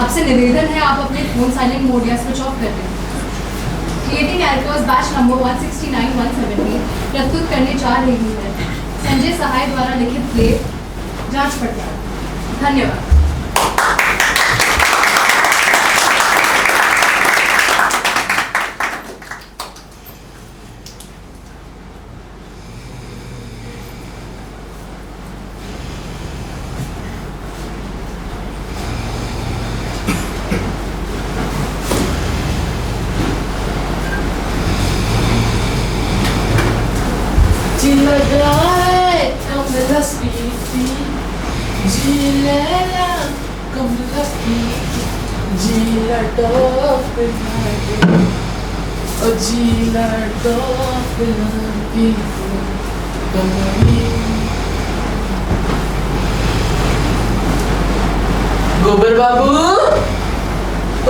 आपसे निवेदन है आप अपने फोन साइलेंट मोड या स्विच ऑफ कर दें। क्रिएटिंग एरर्स बैच नंबर 169-170 प्रस्तुत करने जा रही है संजय सहाय द्वारा लिखित प्ले जांच पड़ताल। धन्यवाद। Dilagae, come la spiti, Gilela, come la spiti, Gila top nage, oh Gila top nage, come गोबर बाबू,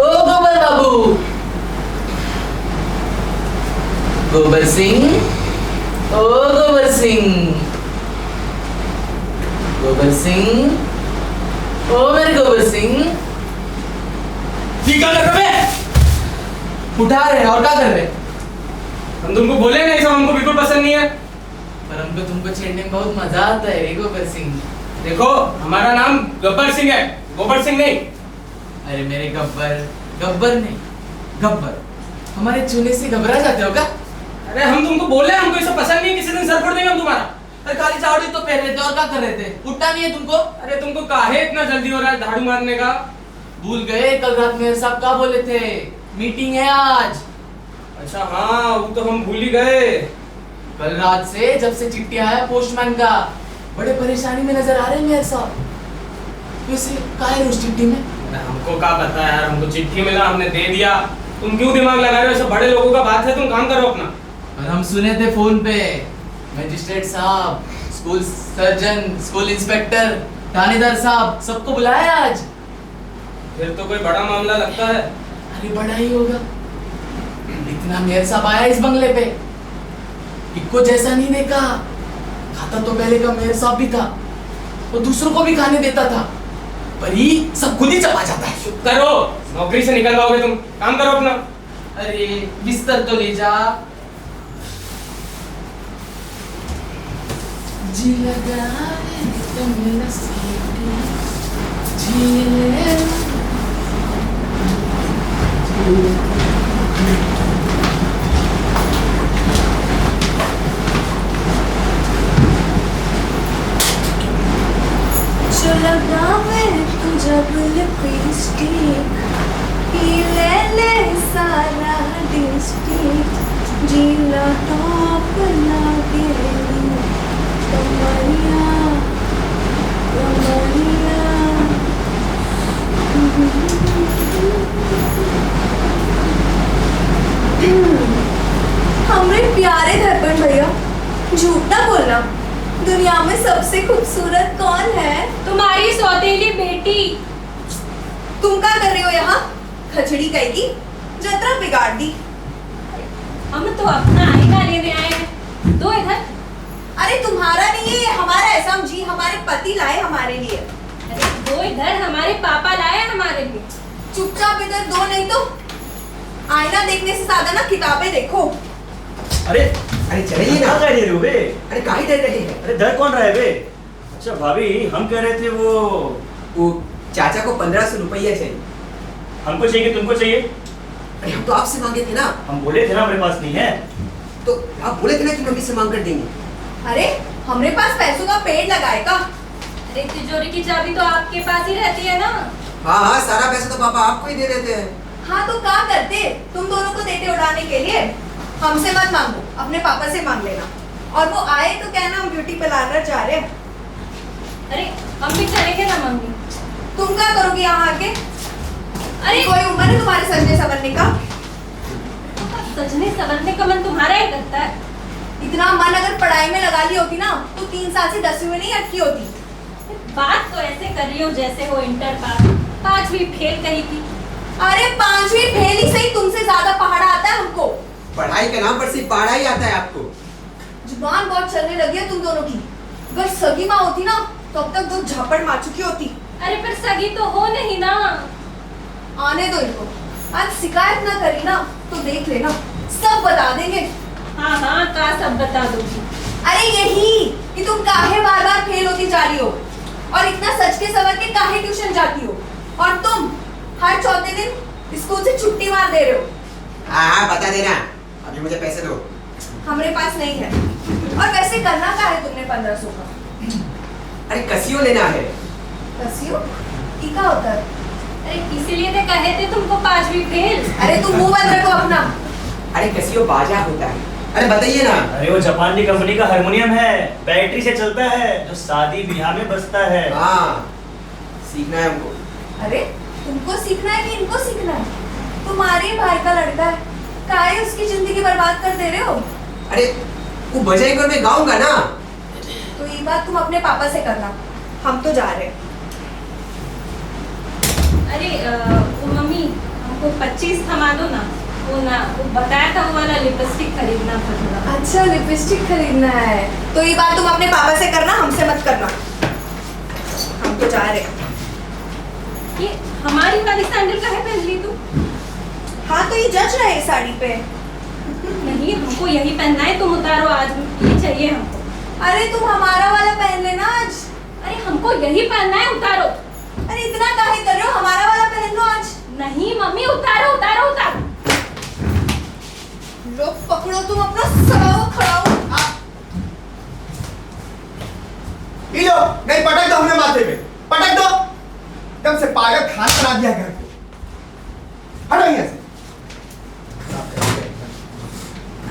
ओ गोबर बाबू, गोबर सिंह, ओ गोबर सिंह, गोबर सिंह, ओ मेरे गोबर सिंह, क्या कर रहे हैं? उठा रहे हैं और क्या कर रहे हैं? हम तुमको बोले नहीं, सब हमको बिल्कुल पसंद नहीं है। पर हमको तुमको छेड़ने में बहुत मजा आता है रे गोबर सिंह। देखो हमारा नाम गब्बर सिंह है, गोबर सिंह नहीं। अरे मेरे गब्बर, गब्बर नहीं, गब्बर। हमारे छूने से घबरा जाते हो क्या? अरे हम तुमको बोले हमको ये सब पसंद नहीं है, किसी दिन सर फोड़ देंगे हम तुम्हारा। अरे काली चावड़ी तो पहन रहे थे और क्या कर रहे थे? उठता नहीं है तुमको? अरे तुमको काहे इतना जल्दी हो रहा है झाड़ू मारने का? भूल गए कल रात मेरे साहब क्या बोले थे? मीटिंग है आज। अच्छा हाँ, वो तो हम भूल ही गए। कल रात से जब से चिट्ठी आया पोस्टमैन का, बड़े परेशानी में नजर आ रहे हैं मेरे साहब। वैसे क्या है उस चिट्ठी में? हमको क्या पता यार, हमको चिट्ठी मिला हमने दे दिया। तुम क्यों दिमाग लगा रहे हो? सब बड़े लोगों का बात है, तुम काम करो अपना। और हम सुने थे फोन पे मजिस्ट्रेट साहब, स्कूल सर्जन, स्कूल इंस्पेक्टर, थानेदार साहब सबको बुलाया आज। फिर तो कोई बड़ा मामला लगता है। अरे बड़ा ही होगा। इतना मेयर साहब आया इस बंगले पे, इनको जैसा नहीं देखा। खाता तो पहले का मेयर साहब भी था, वो दूसरों को भी खाने देता था, पर ही सब खुद ही चबा जाता है। चुप करो, नौकरी से निकलवाओगे तुम, काम करो अपना। अरे बिस्तर तो ले जा। जी लगा तो मेरा सीटी, जी ले जो लगावे तू जब लिपस्टिक, पीले ले सारा डिस्ट्रिक्ट, जीला टॉप लगे कमरिया कमरिया। हमरे प्यारे धड़कन भैया, झूठ ना बोलना। दुनिया में सबसे खूबसूरत कौन है? तुम्हारी सौतेली बेटी। तुम क्या कर रहे हो यहाँ? खचड़ी कहेगी, जतरा बिगाड़ दी। हम तो अपना आईना लेने आए हैं, दो इधर। अरे तुम्हारा नहीं है, हमारा है। समझी, हमारे पति लाए हमारे लिए। अरे दो इधर, हमारे पापा लाए हमारे लिए। चुपचाप इधर दो, नहीं तो आईना देखने से ज्यादा ना किताबें देखो। अरे अरे चलिए ना, कहाँ रहे हो बे? अरे काहे डर रहे हैं? अरे डर कौन रहा है बे? अच्छा भाभी, हम कह रहे थे वो चाचा को 1500 रुपया चाहिए। हमको चाहिए, तुमको चाहिए? अरे हम तो आपसे मांगे थे ना। हम बोले थे ना हमारे पास नहीं है। तो आप बोले थे ना कि मम्मी से मांग कर देंगे। अरे हमरे पास पैसों का पेड़ लगाएगा। अरे तिजोरी की चाबी तो आपके पास ही रहती है ना। हाँ हाँ, सारा पैसा तो पापा आपको ही दे देते हैं। हाँ तो क्या करते, तुम दोनों को देते उड़ाने के लिए। हमसे मत मांगो, अपने पापा से मांग लेना। और वो आए तो कहना हम ब्यूटी पार्लर जा रहे हैं। अरे हम भी चलेंगे ना मम्मी। तुम क्या करोगे यहाँ आके? अरे कोई उम्र है तुम्हारे सजने संवरने का? सजने संवरने का मन तुम्हारा ही करता है। इतना मन अगर पढ़ाई में लगा ली होती ना, तो 3 साल से 10वीं में नहीं अटकी होती। बात तो ऐसे कर रही हो जैसे हो इंटर पास, 5वीं फेल कही थी। अरे 5वीं फेल ही सही, तुमसे ज्यादा पहाड़ा आता है हमको। पढ़ाई के नाम पर सिर्फ पढ़ा ही आता है आपको। जुबान बहुत चलने लगी है तुम दोनों की। अगर सगी माँ होती ना, तो अब तक 2 झापड़ मार चुकी होती। अरे पर सगी तो हो नहीं ना। आने दो इनको। आज शिकायत ना करी ना तो देख लेना, सब बता देंगे। हाँ हाँ का सब बता दूंगी। अरे यही कि तुम काहे बार बार फेल होती जा रही हो और इतना सच के सवर के काहे ट्यूशन जाती हो, और तुम हर चौथे दिन स्कूल से छुट्टी मार दे रहे हो। हाँ हाँ बता देना, अभी मुझे पैसे दो। हमारे पास नहीं है, और वैसे करना क्या है तुमने 1500 का? अरे कसियो लेना है। कसियो टीका होता है। अरे इसीलिए तो कहे थे तुमको 5वीं फेल। अरे तुम मुंह बंद रखो अपना। अरे कसियो बाजा होता है। अरे बताइए ना। अरे वो जापान की कंपनी का हारमोनियम है, बैटरी से चलता है, जो शादी ब्याह में बजता है। हाँ सीखना है हमको। अरे तुमको सीखना है कि इनको सीखना है? तुम्हारे ही भाई का लड़का है, काहे उसकी जिंदगी बर्बाद कर दे रहे हो? अरे वो बजाएंगे और मैं गाऊंगा ना। तो ये बात तुम अपने पापा से करना, हम तो जा रहे हैं। अरे वो मम्मी हमको 25 थमा दो ना। वो बताया था वो वाला लिपस्टिक खरीदना था थोड़ा। अच्छा लिपस्टिक खरीदना है, तो ये बात तुम अपने पापा से करना, हमसे मत करना। हम तो जा रहे हैं। ये हमारी वाली सैंडल काहे पहन ली तू? हाँ तो ये जज रहे हैं साड़ी पे। नहीं हमको यही पहनना है, तुम उतारो आज, ये चाहिए हमको। अरे तुम हमारा वाला पहन लेना आज। अरे हमको यही पहनना है, उतारो। अरे इतना काहे कर रहे हो, हमारा वाला पहन लो आज। नहीं मम्मी उतारो उतारो उतारो। लो पकड़ो तुम अपना सड़ाओ खड़ाओ। लो नहीं पटक दो हमने माथे पे, पटक दो। एकदम से पागल खाना बना दिया घर को। हटो यहाँ से।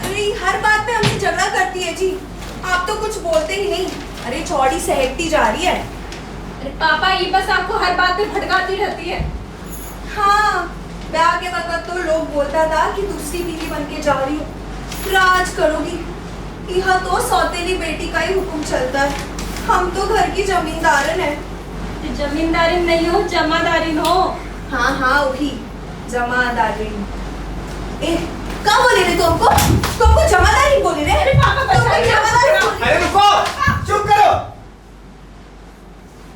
अरे हर बात पे हमसे झगड़ा करती है जी, आप तो कुछ बोलते ही नहीं। अरे चौड़ी सहकती जा रही है। अरे पापा ये बस आपको हर बात पे भड़काती रहती है। हाँ ब्याह के वक्त तो लोग बोलता था कि दूसरी बीवी बन के जा रही हो, फिर आज करोगी। यहाँ तो सौतेली बेटी का ही हुक्म चलता है। हम तो घर की जमींदारन है। जमींदारिन नहीं हो, जमादारिन हो। हाँ हाँ वही जमादारिन। ए क्या बोले रे तुमको? तुमको जमादारी बोले रे? अरे पापा बचा तुमको लिया। जमादारी बोले अरे रे? रुको, चुप करो।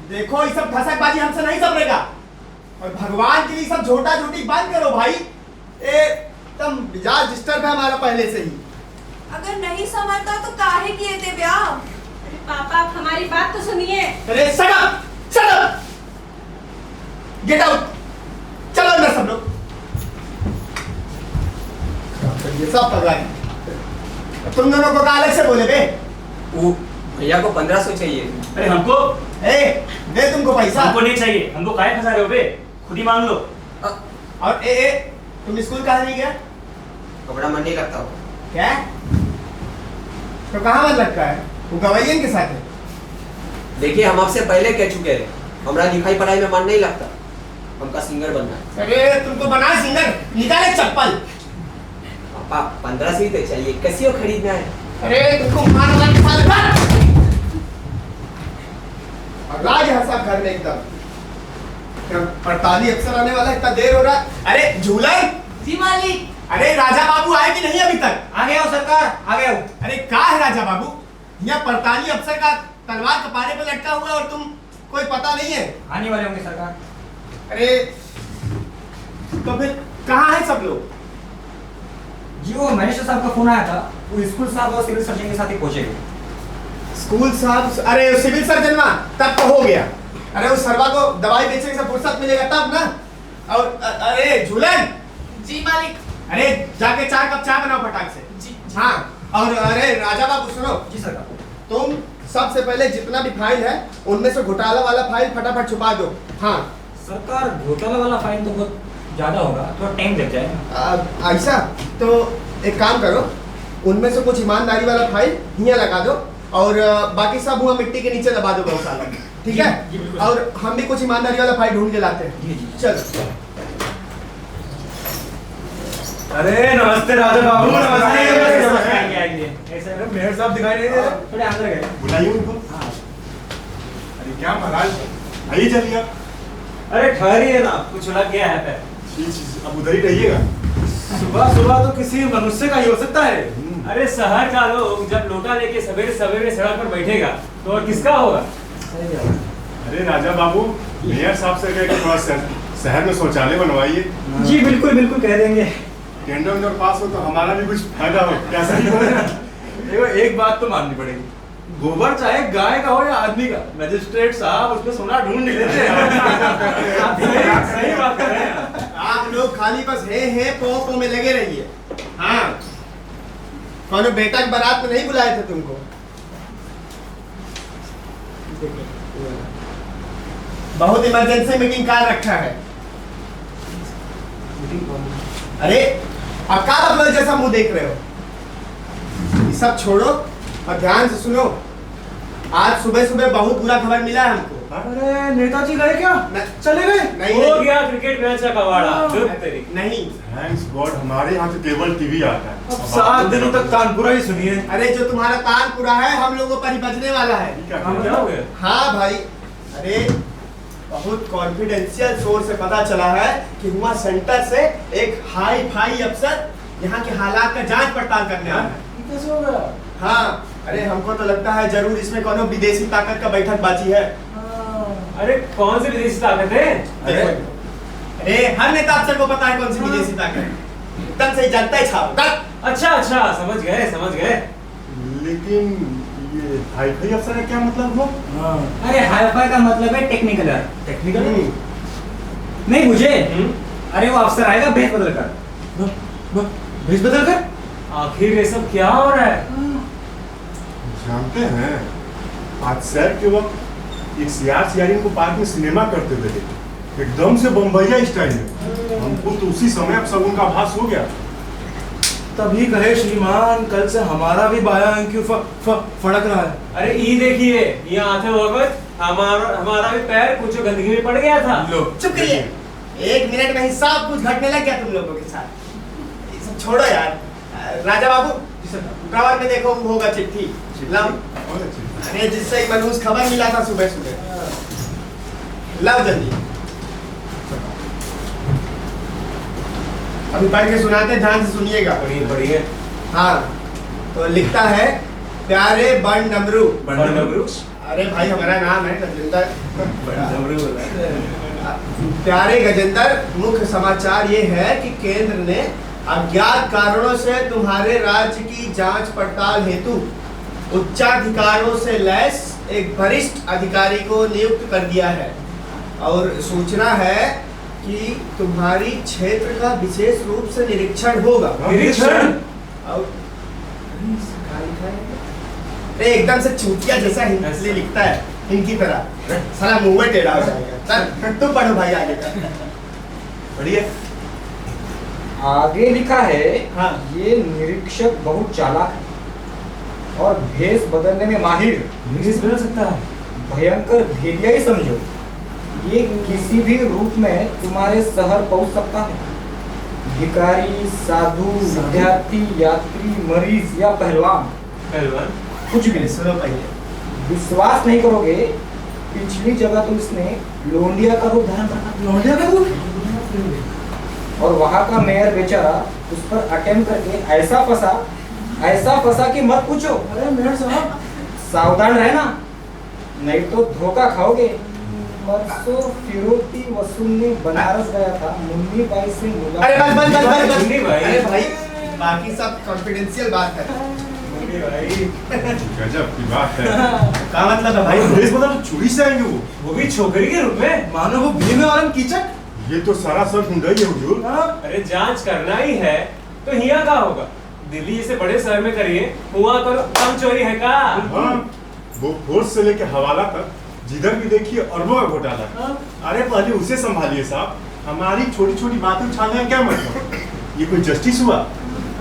देखो ये सब ठसकबाजी हमसे नहीं सबरेगा, और भगवान के लिए सब झोटा झोटी बंद करो भाई। एकदम मिजाज डिस्टर्ब है हमारा पहले से ही। अगर नहीं समझता तो काहे किए थे ब्याह? अरे पापा आप हमारी बात तो सुनिए। अरे shut up, shut up, get out. चलो अंदर सब लोग। ये सब पगला। तुम दोनों को अलग से बोले बे? वो भैया को 1500 चाहिए। अरे हमको दे तुमको पैसा। हमको नहीं चाहिए, हमको काहे फंसा रहे हो बे? खुद ही मांग लो। और तुम स्कूल कहाँ नहीं गया? कपड़ा मन नहीं लगता हो। क्या? तो कहाँ मन लगता है? वो गवैयन के साथ है। देखिए हम आपसे पहले कह चुके हैं, हमारा लिखाई पढ़ाई में मन नहीं लगता, हमका सिंगर बनना है। अरे तुमको बना सिंगर, निकाले चप्पल। पापा 1500 ही तो चाहिए, कसियो खरीदना है। अरे तुमको मार वाला के साथ कर। राज है सब घर में एकदम। 48 अफसर आने वाला, इतना देर हो रहा है। अरे झूलन। जी मालिक। अरे राजा बाबू आए कि नहीं अभी तक? आ गया हूँ सरकार, आ गया हूँ। अरे क्या है राजा बाबू, यहाँ 48 अफसर का तलवार कपारे पे लटका हुआ और तुम कोई पता नहीं है? आने वाले होंगे सरकार। अरे तो फिर कहाँ है सब लोग? जी वो महेश साहब का फोन आया था, वो स्कूल साहब और सिविल सर्जन के साथ ही पहुंचे। स्कूल साहब? अरे सिविल सर्जन ना तब तो हो गया। अरे उस सरवा को दवाई बेचने से फुर्सत मिलेगा तब ना। और अरे झूलन। जी मालिक। अरे जाके 4 कप चाय बनाओ फटाक से। जी। हाँ और अरे राजा बाबू सुनो, जी सरकार। तुम सबसे पहले जितना भी फाइल है उनमें से घोटाला वाला फाइल फटाफट छुपा दो। हाँ सरकार घोटाला वाला फाइन तो बहुत ज्यादा होगा, थोड़ा टाइम लग जाएगा। ऐसा तो एक काम करो, उनमें से कुछ ईमानदारी वाला फाइल यहाँ लगा दो और बाकी सब हुआ मिट्टी के नीचे दबा दो गौशाला में, ठीक है? जी, बिल्कुल। और हम भी कुछ ईमानदारी वाला फाइल ढूंढ के लाते हैं। जी, जी। चलो। अरे नमस्ते राजा बाबू। नमस्ते, नमस्ते। ऐसे मेयर साहब दिखाई नहीं दे रहे? थोड़े अंदर गए। बुलाइए उनको। अरे क्या महाराज, आइए चलिए। अरे ठहरिए ना, कुछ लग गया है पैर। अब उधर ही रहिएगा। सुबह सुबह तो किसी मनुष्य का ही हो सकता है। अरे शहर का लोग जब लोटा लेके सवेरे सवेरे सड़क पर बैठेगा तो और किसका होगा? अरे राजा बाबू, मेयर साहब से कह के थोड़ा शहर में शौचालय बनवाइए। जी बिल्कुल बिल्कुल कह देंगे। टेंडर वेंडर पास हो तो हमारा भी कुछ फायदा हो, क्या सही हो? देखो एक बात तो माननी पड़ेगी, गोबर चाहे गाय का हो या आदमी का, मजिस्ट्रेट साहब उसमें सोना ढूंढ नहीं लेते हैं। सही बात कर रहे हैं। आप लोग खाली बस हे पो में लगे रहिए। हाँ, कौनो बेटा की बारात में नहीं बुलाए थे तुमको? बहुत इमरजेंसी मीटिंग कार रखा है। अरे अब क्या मतलब जैसा मुंह देख रहे हो? ये सब छोड़ो और ध्यान से सुनो। आज सुबह सुबह बहुत बुरा खबर मिला है हमको। अरे नेताजी गए क्या? चले गए? नहीं हो नहीं, गया क्रिकेट मैच का कवाड़ा। धुत तेरी। नहीं। थैंक्स गॉड हमारे यहाँ तो केवल टीवी आता है। अब 7 दिनों तक तानपुरा ही सुनिए। अरे जो तुम्हारा तानपुरा है हम लोगों पर ही बजने वाला है। क्या क्या हो गया? हाँ भाई, अरे बहुत कॉन्फिडेंशियल सोर्स से पता चला है कि हुआ सेंटर से एक हाई फाई अफसर यहाँ के हालात का जांच पड़ताल करने आया है। कैसे हो गया? हाँ, अरे हमको तो लगता है जरूर इसमें कोनो विदेशी ताकत का बैठक बाजी है। अरे कौन सी विदेशी ताकत है? अरे हर नेता अफसर को पता है कौन सी विदेशी ताकत। एकदम से जानता है छाप। अच्छा अच्छा, समझ गए समझ गए। लेकिन ये हाई-फाई अफसर का क्या मतलब हुआ? अरे हाई-फाई का मतलब है टेक्निकल। टेक्निकल नहीं मुझे, अरे वो अफसर आएगा भेष बदल कर। भेष बदल कर? आखिर ये सब क्या हो रहा है? जानते हैं आज सैर के वक्त एक सियारिन को पार्क में सिनेमा करते हुए देखे, एकदम से बम्बईया स्टाइल में। हमको तो उसी समय अब सब उनका आभास हो गया। तभी कहे श्रीमान, कल से हमारा भी बाया क्यों फड़क रहा है। अरे ये देखिए, यहाँ आते वक्त हमारा भी पैर कुछ गंदगी में पड़ गया था। लो चुप करिए, 1 मिनट में ही सब कुछ घटने लग गया तुम लोगों के साथ। ये सब छोड़ो यार। राजा बाबू, ड्रॉवर में देखो वो होगा चिट्ठी। लाओ। अरे जिससे ही मनहूस खबर मिला था सुबह सुबह। लाओ जल्दी। अभी पढ़ के सुनाते, ध्यान से सुनिएगा। बढ़िया। हाँ, तो लिखता है प्यारे बन डमरू। अरे भाई हमारा नाम है गजेंद्र। प्यारे गजेंद्र, मुख्य समाचार ये है कि केंद्र ने अज्ञात कारणों से तुम्हारे राज्य की जांच पड़ताल हेतु उच्चाधिकारों से लैस एक वरिष्ठ अधिकारी को नियुक्त कर दिया है और सूचना है कि तुम्हारी क्षेत्र का विशेष रूप से निरीक्षण होगा। निरीक्षण? और एकदम से चूतिया जैसा हिंदी लिखता है, इनकी तरह साला मुंह में टेढ़ा हो जाएगा। तुम पढ़ो भाई आगे का। बढ़िया। आगे लिखा है, हाँ। ये निरीक्षक बहुत चालाक है और भेष बदलने में माहिर। भेष बदल सकता है? भयंकर भेड़िया ही समझो। ये किसी भी रूप में तुम्हारे शहर पहुंच सकता है। भिखारी, साधु, विद्यार्थी, यात्री, मरीज या पहलवान, कुछ भी। सुनो पहले, विश्वास नहीं करोगे, पिछली जगह तो इसने लोंडिया का रूप धारण रखा। लोंडिया का रूप? और वहाँ का मेयर बेचारा उस पर अटेम्प्ट करके ऐसा फंसा कि मत पूछो। अरे मेयर साहब, सावधान रहना, नहीं तो धोखा खाओगे। परसों फिरोती वसूलने बनारस गया था, मुन्नी बाई से मुलाकात। अरे बस। मुन्नी बाई? अरे भाई बाकी सब कॉन्फिडेंशियल बात है। मुन्नी बाई गजब की बात है। क्या मतलब है भाई भाई? भेष बदल तो चोरी से आएंगे वो भी छोकरी के रूप में। मानो वो भीम और कीचक। ये तो सारा सर हुंडई है हुजूर। अरे जांच करना ही है तो हिया का होगा, दिल्ली जैसे बड़े शहर में करिए, हुआ करो कम चोरी है का? हाँ, वो फोर्स से लेके हवाला तक जिधर भी देखिए अरबों का घोटाला। अरे पहले उसे संभालिए साहब, हमारी छोटी छोटी बातें उछालने का क्या मतलब? ये कोई जस्टिस हुआ?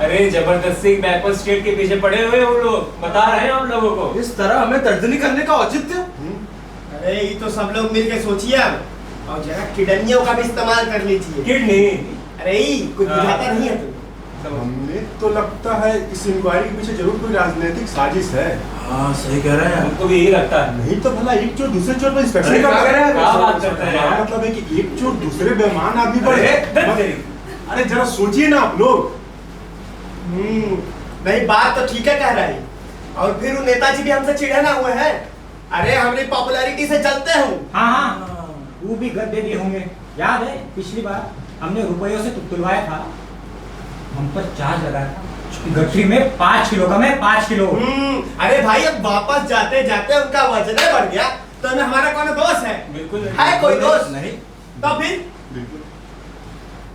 अरे जबरदस्ती बैकवर्ड स्टेट के पीछे पड़े हुए वो लोग, बता रहे हैं हम लोगों को। इस तरह हमें तर्जनी करने का औचित्य? अरे ये तो सब लोग मिलके सोचिए अब, और जरा किडनियों का भी इस्तेमाल कर लीजिए। किडनी? अरे ये कुछ बुझाता नहीं है तुम। हमें तो लगता है इस इंक्वायरी के पीछे जरूर कोई राजनीतिक साजिश है। हाँ सही कह रहे हैं। हमको भी यही लगता है। नहीं तो भला एक चोर दूसरे चोर पर अरे इंस्पेक्शन क्या कर कर रहे हैं? क्या बात करते हैं यार? मतलब है कि एक चोर दूसरे बेईमान आदमी पर अरे, अरे जरा सोचिए ना आप लोग। नहीं बात तो ठीक है कह रही, और फिर वो नेताजी भी हमसे चिढ़े ना हुए हैं। अरे हमने पॉपुलैरिटी से चलते हूँ। हाँ, वो भी गद्दे दिए होंगे। याद है पिछली बार हमने रुपयों से तुलवाया था, हम पर चार्ज लगाया था गठरी में 5 किलो का, मैं 5 किलो। अरे भाई अब वापस जाते जाते उनका वजन बढ़ गया तो हमें हमारा कौन दोस्त है? बिल्कुल है कोई दोस्त? नहीं। तो फिर बिल्कुल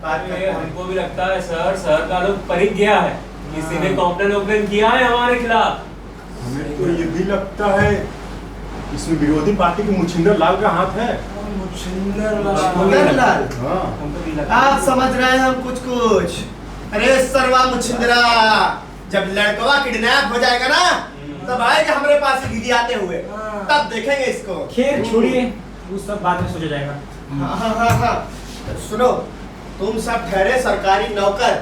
हमको भी लगता है सर का लोग परिक गया है, किसी ने कंप्लेन किया है हमारे खिलाफ। हमें तो ये भी लगता है इसमें विरोधी पार्टी के मुछिंदर लाल का हाथ है। मुछिंदर लाल? हाँ। आप समझ रहे हैं हम कुछ। अरे सरवा मुछिंदरा, जब लड़कवा किडनैप हो जाएगा ना तब आएगा हमारे पास आते हुए, तब देखेंगे इसको। खैर छोड़िए, वो सब बाद में सोचा जाएगा। हाँ। सुनो, तुम सब ठहरे सरकारी नौकर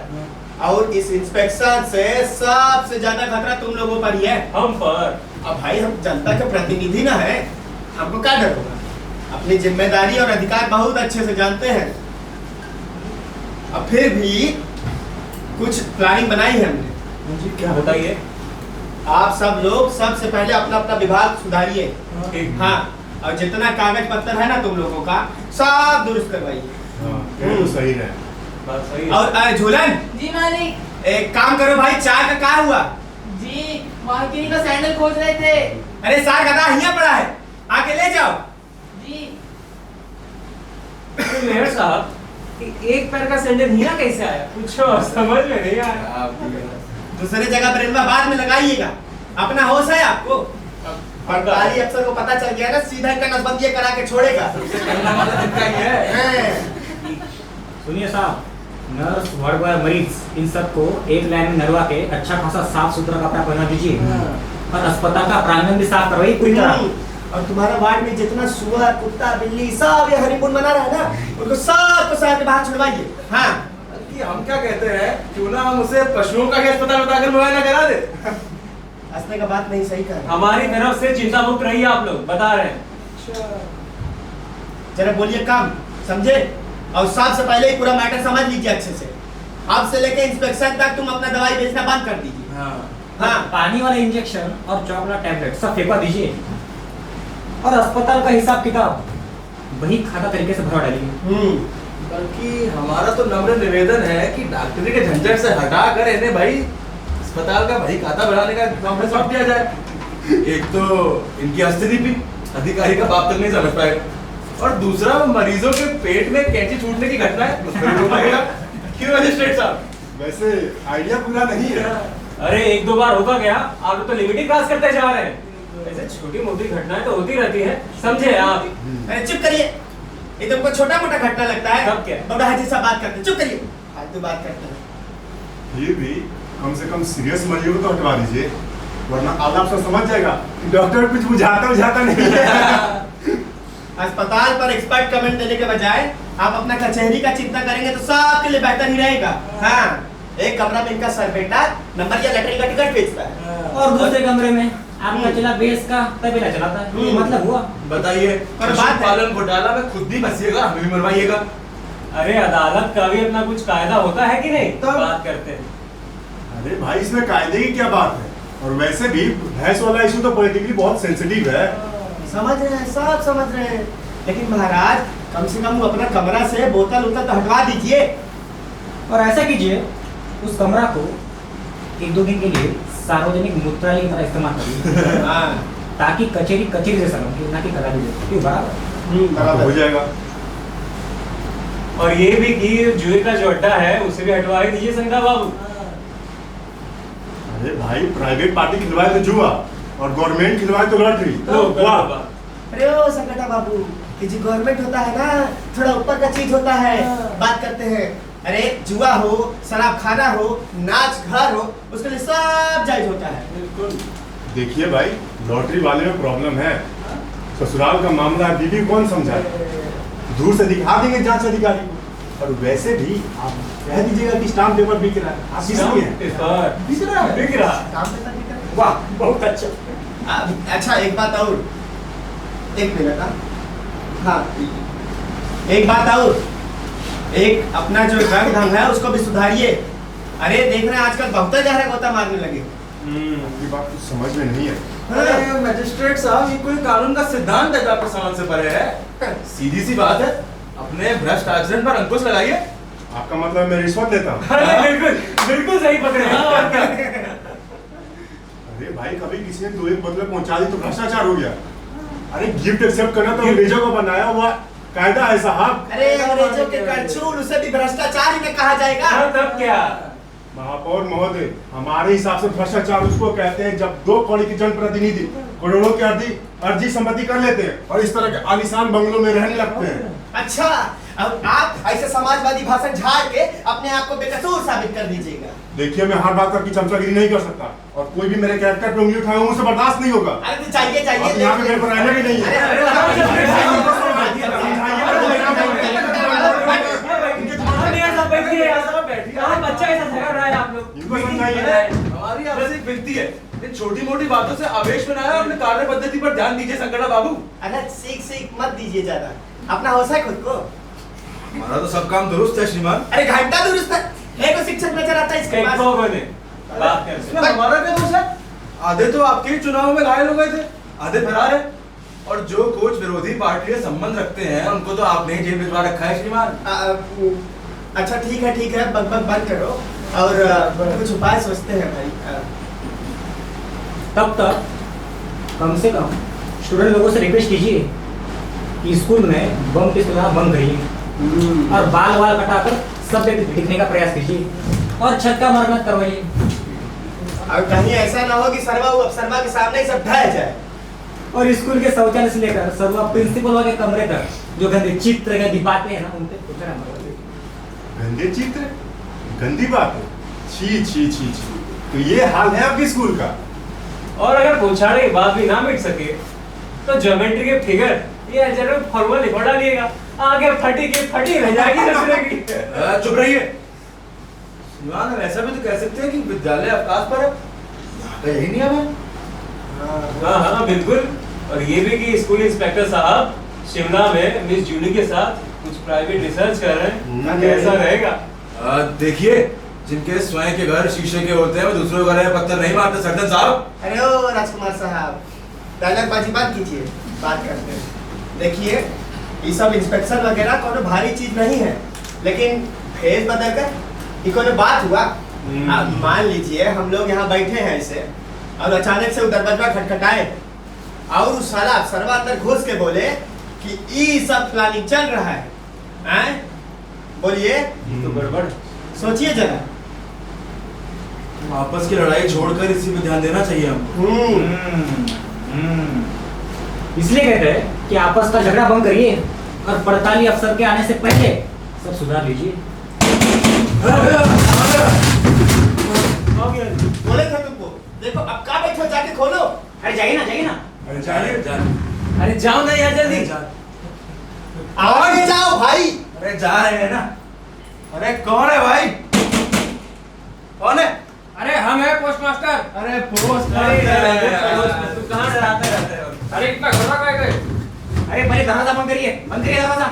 और इस इंस्पेक्शन से सबसे ज्यादा खतरा तुम लोगों पर ही है। हम पर? अब भाई हम जनता के प्रतिनिधि ना है, हमको क्या डर होगा? अपनी जिम्मेदारी और अधिकार बहुत अच्छे से जानते हैं। अब फिर भी कुछ प्लानिंग बनाई है हमने। जी क्या बताइए? आप सब लोग सबसे पहले अपना अपना विभाग सुधारिए। हाँ, और जितना कागज पत्तर है ना तुम लोगों का सब दुरुस्त करवाइए। तो सही है। बात सही है। और झूलन जी मालिक। एक काम करो भाई, चाय का क्या हुआ? जी मार्केट का सैंडल खोज रहे थे। अरे सार गधा हिया पड़ा है, आके ले जाओ। जी मेयर साहब, एक पैर का सैंडल हिया कैसे आया? कुछ समझ में नहीं आया। दूसरे जगह ब्रेनवा बाद में लगाइएगा, अपना होश है आपको? पटवारी अफसर को पता चल गया ना, सीधा इनका नसबंदी करा के छोड़ेगा। सुनिए साहब, नर्स, वार्ड बॉय, मरीज इन सबको एक लाइन में नरवा के अच्छा खासा साफ सुथरा कपड़ा पहना दीजिए और अस्पताल का प्रांगण भी साफ करवाइए पूरी तरह। और तुम्हारा वार्ड में जितना सुअर, कुत्ता, बिल्ली सब ये हनीमून मना रहा है ना, उनको सबको शहर के बाहर छुड़वाइए। हाँ, हम क्या कहते हैं, क्यों ना हम उसे पशुओं का ही अस्पताल बताकर मुआयना करा दे। हंसने का बात नहीं, सही कहा। हमारी तरफ से चिंता मुक्त रहिए, आप लोग बता रहे हैं। जरा बोलिए काम, समझे? और सबसे पहले ही पूरा मैटर समझ लीजिए अच्छे से। अब से लेके इंस्पेक्शन तक तुम अपना दवाई बेचना बंद कर दीजिए। हाँ, पानी वाला इंजेक्शन और चॉकलेट टैबलेट सब फेंकवा दीजिए और अस्पताल का हिसाब किताब वही खाता तरीके से भरवा डालिए। बल्कि हमारा तो नम्र निवेदन है कि डॉक्टरी के झंझट से हटा कर इन्हें भाई अस्पताल का भाई खाता बढ़ाने का काम सौंप दिया जाए। एक तो इनकी स्थिति भी अधिकारी का बाप तक नहीं समझ पाएगा, और दूसरा मरीजों के पेट में कैंची छूटने की घटना है, उस पर रोक लगेगा। क्यों मजिस्ट्रेट साहब? वैसे आइडिया पूरा नहीं है। अरे एक दो बार होगा क्या, आप तो लिमिट ही क्रॉस करते जा रहे हैं। ऐसे छोटी मोटी घटनाएं तो होती रहती है, समझे आप? अरे चुप करिए, ये तुमको छोटा मोटा घटना लगता है? सब क्या? बड़ा जैसा बात करते, चुप करिए। फालतू बात करते हैं। फिर भी कम से कम सीरियस मरीजों को तो हटवा दीजिए, वरना आलाप से समझ जाएगा डॉक्टर कुछ बुझाता नहीं है। अस्पताल पर एक्सपर्ट कमेंट देने के बजाय आप अपना कचहरी का चिंता करेंगे तो सबके लिए बेहतर ही रहेगा। हाँ, एक कमरा में इनका सरबेटा नंबर या लैटरिन का टिकट बेचता है और दूसरे कमरे में आपका चला बेस का तबेला चलाता है। ये मतलब हुआ? बताइए, पालन घोटाला में खुद भी फंसिएगा, हमें भी मरवाइएगा। अरे अदालत का भी अपना कुछ कायदा होता है कि नहीं? बात करते हैं। अरे भाई इसमें कायदे की क्या बात है, और वैसे भी भैंस वाला इशू तो पॉलिटिकली बहुत सेंसिटिव है। समझ रहे हैं, सब समझ रहे हैं, लेकिन महाराज कम से कम अपना कमरा से बोतल उतल तो हटवा दीजिए। और ऐसा कीजिए, उस कमरा को 1-2 दिन के लिए सार्वजनिक मूत्रालय की तरह इस्तेमाल करिए। ताकि कचेरी जैसा लगे, ना कि कलाली जैसा। क्यों? बराबर हो जाएगा। और ये भी कि जुए का जो अड्डा है उसे भी हटवा ही दीजिए संगा बाबू। अरे भाई प्राइवेट पार्टी खिलवाए तो जुआ और गवर्नमेंट खिलवाए तो लॉटरी। अरे ओ संगठा बाबू, ये जो गवर्नमेंट होता है ना, थोड़ा ऊपर का चीज होता है। बात करते हैं, अरे जुआ हो, शराब खाना हो, नाच घर हो, उसके लिए सब जायज होता है। बिल्कुल। देखिए भाई, लॉटरी वाले में प्रॉब्लम है, ससुराल का मामला है, बीवी कौन समझाए? दूर से दिखा देंगे जांच अधिकारी को। और वैसे भी आप कह दीजिएगा कि स्टाम्प पेपर बिक रहा है, आप किसकी हैं? बिक रहा। वाह, बहुत अच्छा। अच्छा एक बात और, एक मिनट। हाँ, एक बात और, एक अपना जो रंग ढंग है उसको भी सुधारिए। अरे देख रहे हैं आजकल बहुत गहरा गोता मारने लगे। ये बात तो समझ में नहीं है। अरे मजिस्ट्रेट साहब, ये कोई कानून का सिद्धांत है जो आपके समझ से परे है? सीधी सी बात है, अपने भ्रष्ट आचरण पर अंकुश लगाइए। आपका मतलब मैं रिश्वत लेता हूँ? बिल्कुल सही पकड़े। अरे भाई, कभी किसी ने 2 एक बदले पहुंचा दी तो भ्रष्टाचार हो गया। अरे गिफ्ट एक्सेप्ट करना तो अंग्रेजों को बनाया हुआ कायदा है साहब। अरे अंग्रेजों के करचूल, उसे भी भ्रष्टाचार ही में कहा जाएगा। तब क्या? महापौर महोदय, हमारे हिसाब से भ्रष्टाचार उसको कहते हैं जब 2 कौड़ी के जनप्रतिनिधि करोड़ों की अर्जी संपत्ति कर लेते हैं और इस तरह के आलीशान बंगलों में रहने लगते हैं। अच्छा, अब आप ऐसे समाजवादी भाषण झाड़ के अपने आप को बेकसूर साबित कर दीजिएगा। देखिए, मैं हर बात की चमचागिरी नहीं कर सकता और कोई भी मेरे कैरेक्टर पे उंगली उठाए मुझसे बर्दाश्त नहीं होगा। अरे तो चाहिए अब यहाँ पे मेरे पर रहना भी नहीं हमारी आपसे एक विनती है, इन छोटी मोटी बातों से आवेश में ना आए, अपने कार्य पद्धति पर ध्यान दीजिए संकटा बाबू। अरे सीख मत दीजिए ज्यादा, अपना होश है खुद को। हमारा तो सब काम दुरुस्त है श्रीमान। अरे घंटा दुरुस्त है, एक शिक्षक नजर आता है इसके पास। इसमें हमारा क्या दोष है? आधे तो आपके ही चुनाव में घायल हो गए थे, आधे फरार है, और जो कुछ विरोधी पार्टी से संबंध रखते हैं उनको तो आपने ही जेल भिजवा रखा है श्रीमान। अच्छा ठीक है, बक बंद करो और कुछ उपाय सोचते हैं भाई। तब तक कम से कम स्टूडेंट लोगों से रिक्वेस्ट कीजिए कि स्कूल में बम की सुविधा बंद करिए और बाल कटाकर सब दिखने का प्रयास कीजिए और छत का मरम्मत करवाइए। और कहीं ऐसा ना हो कि सर्वा अफसरवा के सामने ही सब ढह जाए। और स्कूल के शौचालय से लेकर सर्वा प्रिंसिपल के कमरे तक जो गंदे चित्र गंदी बातें हैं ना, उनसे कुछ ना मरवाइए। गंदे चित्र, गंदी बातें, छी छी छी छी। तो ये हाल है आपके स्कूल का। और अगर पूछाने की बात भी ना मिट सके तो ज्योमेट्री के फिगर ये अलजेब्रा फॉर्मूला लिखवा डालिएगा, आगे फटी की फटी रह जाएगी दूसरे की। चुप रहिए श्रीमान, ऐसा भी तो कह सकते हैं कि विद्यालय अवकाश पर है, यहाँ का यही नियम है। हाँ बिल्कुल। और ये भी कि स्कूल इंस्पेक्टर साहब शिमला में मिस जूली के साथ कुछ प्राइवेट रिसर्च कर रहे हैं, कैसा रहेगा? देखिए, जिनके स्वयं के घर शीशे के होते हैं वो दूसरों के घर में पत्थर नहीं मारते सर्जन साहब। अरे ओ राजकुमार साहब, डायलॉगबाजी बात कीजिए, बात करते हैं। देखिए, ये सब इंस्पेक्शन वगैरह कोनो भारी चीज नहीं है, लेकिन फेस बदल कर ये कोनो बात हुआ। अब मान लीजिए हम लोग यहाँ बैठे हैं ऐसे और अचानक से उधर दरवाजा खटखटाए और उस साला अफसरवा अंदर घुस के बोले कि ये सब प्लानिंग चल रहा है, हैं? बोलिए तो गड़बड़। सोचिए जरा। आपस की लड़ाई छोड़कर इसी पे ध्यान देना चाहिए हमको। इसलिए कहते हैं कि आपस का झगड़ा बंद करिए और 48 अफसर के आने से पहले सब सुधार लीजिए। बोले थे तुमको, देखो अब कहाँ बैठो, जाके खोलो। अरे जाइए ना। अरे जाइए। अरे जाओ ना यार, जल्दी आगे जाओ भाई। अरे जा रहे हैं ना। अरे कौन है भाई? कौन है? अरे हम है पोस्ट मास्टर। अरे पोस्ट तू कहाँ डराते रहते हो? अरे इतना घबरा काहे गए? अरे पहले दरवाजा बंद करिए दरवाजा।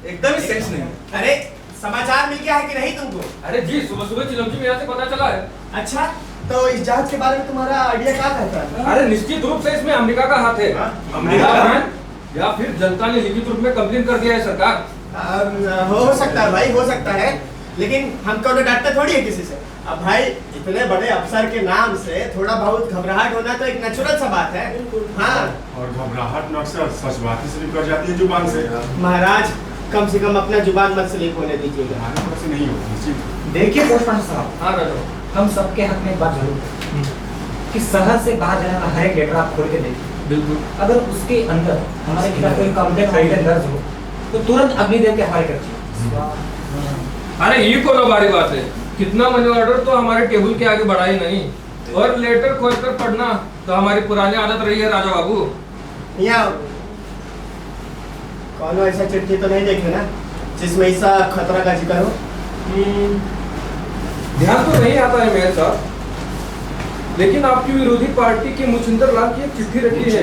एकदम ही सेंस नहीं। अरे समाचार मिल गया है कि नहीं तुमको? अरे जी, सुबह सुबह चिलमची मेरा से पता चला है। अच्छा, तो इस जहाज के बारे में तुम्हारा आइडिया क्या कहता है? अरे निश्चित रूप से इसमें अमेरिका का हाथ है। अमेरिका का हाथ? या फिर जनता ने लिखित रूप में कंप्लेन कर दिया है सरकार। हो सकता है भाई, हो सकता है, लेकिन हमको तो डरते थोड़ी है किसी से। अब भाई इतने बड़े अफसर के नाम से थोड़ा बहुत घबराहट होना तो एक नेचुरल सा बात है। हाँ, और घबराहट न अक्सर सच बात से निकल जाती है जुबान से। महाराज कम से कम अपना जुबान मत स्लिप होने दीजिएगा। हमारे तरफ से नहीं होगी। देखिए पोस्टमास्टर साहब, हाँ राजा, हम सबके हक में एक बात जरूर है कि शहर से बाहर जाने वाला हर एक लेटर आप खोल के देखिए। बिल्कुल। अगर उसके अंदर हमारे खिलाफ कोई कंप्लेंट दर्ज हो तो तुरंत अग्निदेव के हवाले कर दीजिए। अरे ये कोनो बारी बात है, कितना मनी ऑर्डर तो हमारे टेबल के आगे बढ़ा ही नहीं, और लेटर खोलकर पढ़ना तो हमारी पुरानी आदत रही है राजा बाबू। यहाँ कौन ऐसा चिट्ठी तो नहीं देखे ना जिसमें ऐसा खतरा का जिक्र हो? ध्यान तो नहीं आता है मेरे साथ, लेकिन आपकी विरोधी पार्टी के मुचिंदर लाल की एक चिट्ठी रखी है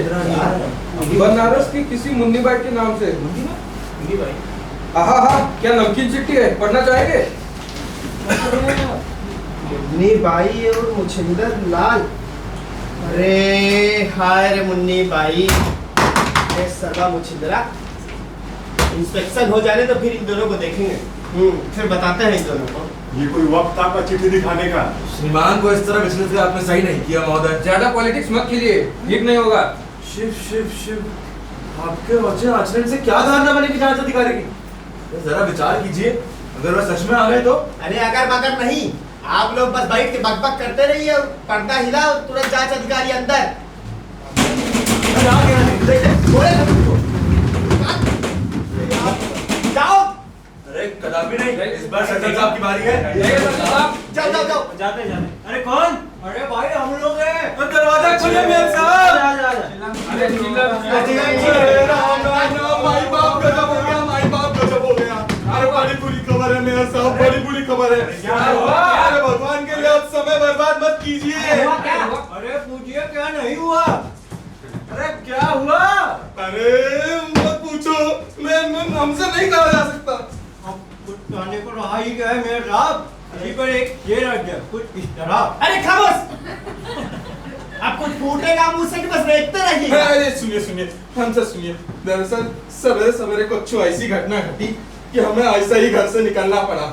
बनारस की किसी मुन्नी बाई के नाम से। हाँ, क्या नमकीन चिट्ठी है, पढ़ना चाहेंगे? मुन्नी बाई और मुचिंदर लाल। अरे हाय रे मुन्नी बाई, ये सर्वा मुचिंदरा, इंस्पेक्शन हो जाने तो फिर इन दोनों को देखेंगे। फिर बताते हैं इन दोनों को। ये कोई वक्त आपका चिट्ठी दिखाने का? श्रीमान को इस तरह विचलित कर आपने सही नहीं किया महोदय। ज्यादा पॉलिटिक्स मत कीजिए, ठीक नहीं होगा। शिव शिव शिव, आपके वचन आचरण से क्या धारणा बनेगी जांच अधिकारी की? जरा विचार कीजिए, अगर वह सच में आ गए तो? अरे अगर मगर नहीं, आप लोग बस बैठ के बकबक करते रहिए और पर्दा हिला और तुरंत जांच अधिकारी अंदर। जाओ। अरे कदापि नहीं, इस बार सर्जन साहब की बारी है। जाओ जाओ जाओ। जाते जाते। अरे कौन? अरे भाई हम लोग हैं। तो दरवाजा खोलिए मेयर साहब। अरे राम राम राम, माई बाप गजब हो गया, माई बाप गजब हो गया। अरे बड़ी बुरी खबर है मेयर साहब, बड़ी बुरी खबर है। क्या हुआ? अरे भगवान के लिए अब समय बर्बाद मत कीजिए। अरे पूछिए क्या नहीं हुआ? अरे क्या हुआ? अरे मत पूछो, मैं हमसे नहीं कहा जा सकता। कुछ कहने को रहा ही क्या है मेरे साहब? इसी पर एक शेर आ गया कुछ इस तरह। अरे खामोश। अब कुछ फूटेगा मुंह से कि बस देखते रहिए। अरे सुनिए सुनिए, हमसे सुनिए। दरअसल सवेरे सवेरे कुछ ऐसी घटना घटी कि हमें ऐसा ही घर से निकलना पड़ा।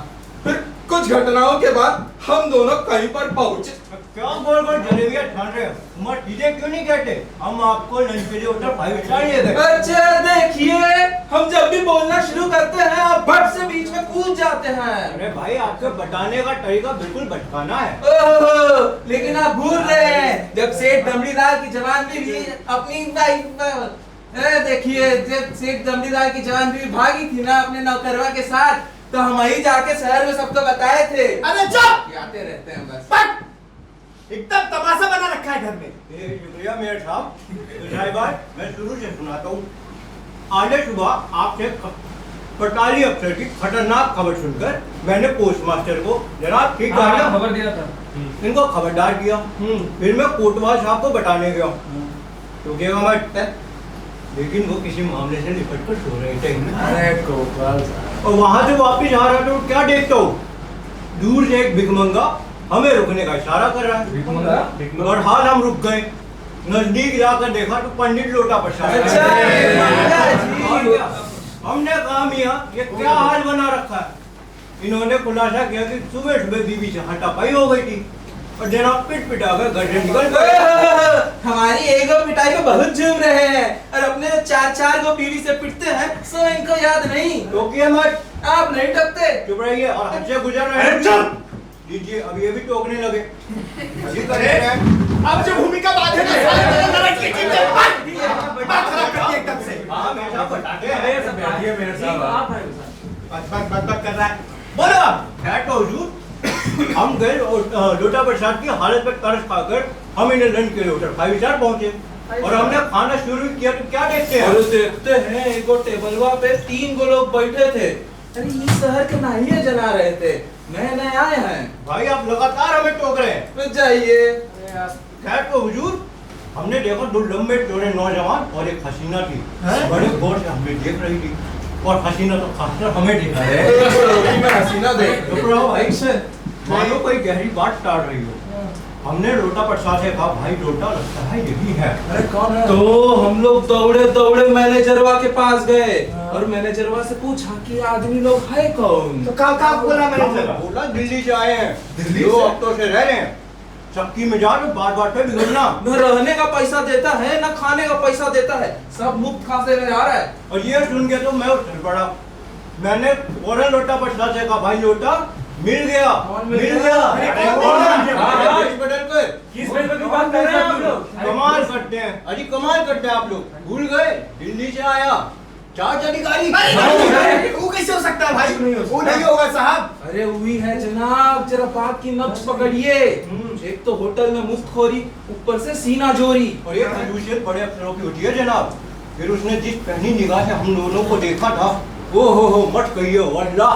फिर कुछ घटनाओं के बाद हम दोनों कहीं पर पहुंचे। क्या गोल गोल जलेबियां ठान रहे हो? तुम चीजें क्यों नहीं कहते? हम आपको लंच के लिए होटल 5 स्टार ले गए। अच्छा देखिए, हम जब भी बोलना शुरू करते हैं आप भट से बीच में कूद जाते हैं। अरे भाई आपके बताने का तरीका बिल्कुल भटकाना है। ओहो, लेकिन आप भूल रहे हैं जब सेठ दमड़ीलाल की जवान भी अपनी देखिए, जब सेठ दमड़ीलाल की जवान भी भागी थी ना अपने नौकरवा के साथ, तो हम ही जाके शहर में सबको बताए थे। अरे चुप! आते रहते हैं बस। एकदम तमाशा बना रखा है घर में। शुक्रिया मेरे साहब। बात मैं शुरू से सुनाता हूँ। आज सुबह आपसे पटाली अफसर की खतरनाक खबर सुनकर मैंने पोस्ट मास्टर को जनाब ठीक खबर दिया था, इनको खबरदार किया। फिर मैं कोटवाल साहब को बताने गया, रुकेगा मत, लेकिन वो किसी मामले से निपट कर सो रहे थे। अरे कोटवाल साहब। और वहां से वापिस आ रहा तो क्या देखता हूँ, दूर से एक भिखमंगा हमें रुकने का इशारा कर रहा है। और हाल हम रुक गए। नजदीक जाकर देखा तो पंडित लोटा प्रसाद। हमने कहा मियां ये क्या हाल बना रखा है? इन्होंने खुलासा किया कि सुबह सुबह बीवी से हाथापाई हो गई थी और जनाब पिट पिटा कर घर से निकल गए। हमारी एगो पिटाई को बहुत झूम रहे हैं और अपने 4-4 को बीवी से पिटते हैं, सो इनको याद नहीं। टोकिए मत, आप नहीं टकते। चुप रहिए और हद से गुजर रहे हैं। लीजिए अब ये भी टोकने लगे। अब जो भूमिका बांधे ना सारे मेरे नरक की चीजें बात खराब कर दी एकदम से। हाँ मेरे साहब बताते हैं। बैठिए मेरे साहब। बक कर रहा है। बोलो खैर तो हुजूर, हम गए लोटा प्रसाद की हालत पर तरस खाकर हम इन्हें लंच के लिए होटल 5 स्टार पहुंचे और हमने खाना शुरू किया तो क्या देखते हैं? देखते हैं एक टेबलवा पे 3 गो लोग बैठे थे। अरे इस शहर के नाहिए जना रहे थे, नए नए आए हैं। भाई आप लगातार हमें टोक रहे हैं। तो जाइए। खैर तो हुजूर, हमने देखा 2 लंबे चौड़े नौजवान और एक हसीना थी, बड़े गौर से हमें देख रही थी और हसीना तो खासकर हमें देख रही मैं हसीना देख भाई से मानो कोई गहरी बात टाल रही हो। हमने लोटा प्रसाद से कहा भाई लोटा लगता है यही है। अरे कौन है? तो हम लोग दौड़े दौड़े मैनेजरवा के पास गए और मैनेजरवा से पूछा कि आदमी लोग है कौन? तो कहाँ बोला मैनेजर? बोला दिल्ली से आए हैं, दिल्ली 2 से? हफ्तों से रह रहे हैं। सबकी मिजाज बात बात पे बिगड़ना। न रहने का पैसा देता है न खाने का पैसा देता है, सब मुफ्त खाते में जा रहा है। और ये सुन के तो मैं उछल पड़ा। मैंने फौरन लोटा प्रसाद से कहा भाई लोटा मिल गया। मिल गया? किस बात की बात कर रहे हैं आप लोग? कमाल करते हैं, अजी कमाल करते हैं आप लोग। भूल गए दिल्ली से आया चार्ज अधिकारी। वो कैसे हो सकता है भाई? वो नहीं होगा साहब। अरे वही है जनाब, जरा बात की नब्ज पकड़िए। एक तो होटल में मुफ्तखोरी, ऊपर से सीना जोरी। और ये खजूसियत बड़े अफसरों की होती है जनाब। फिर उसने जिस पहली निगाह से हम दोनों को देखा था, ओ हो मत कहिए वल्लाह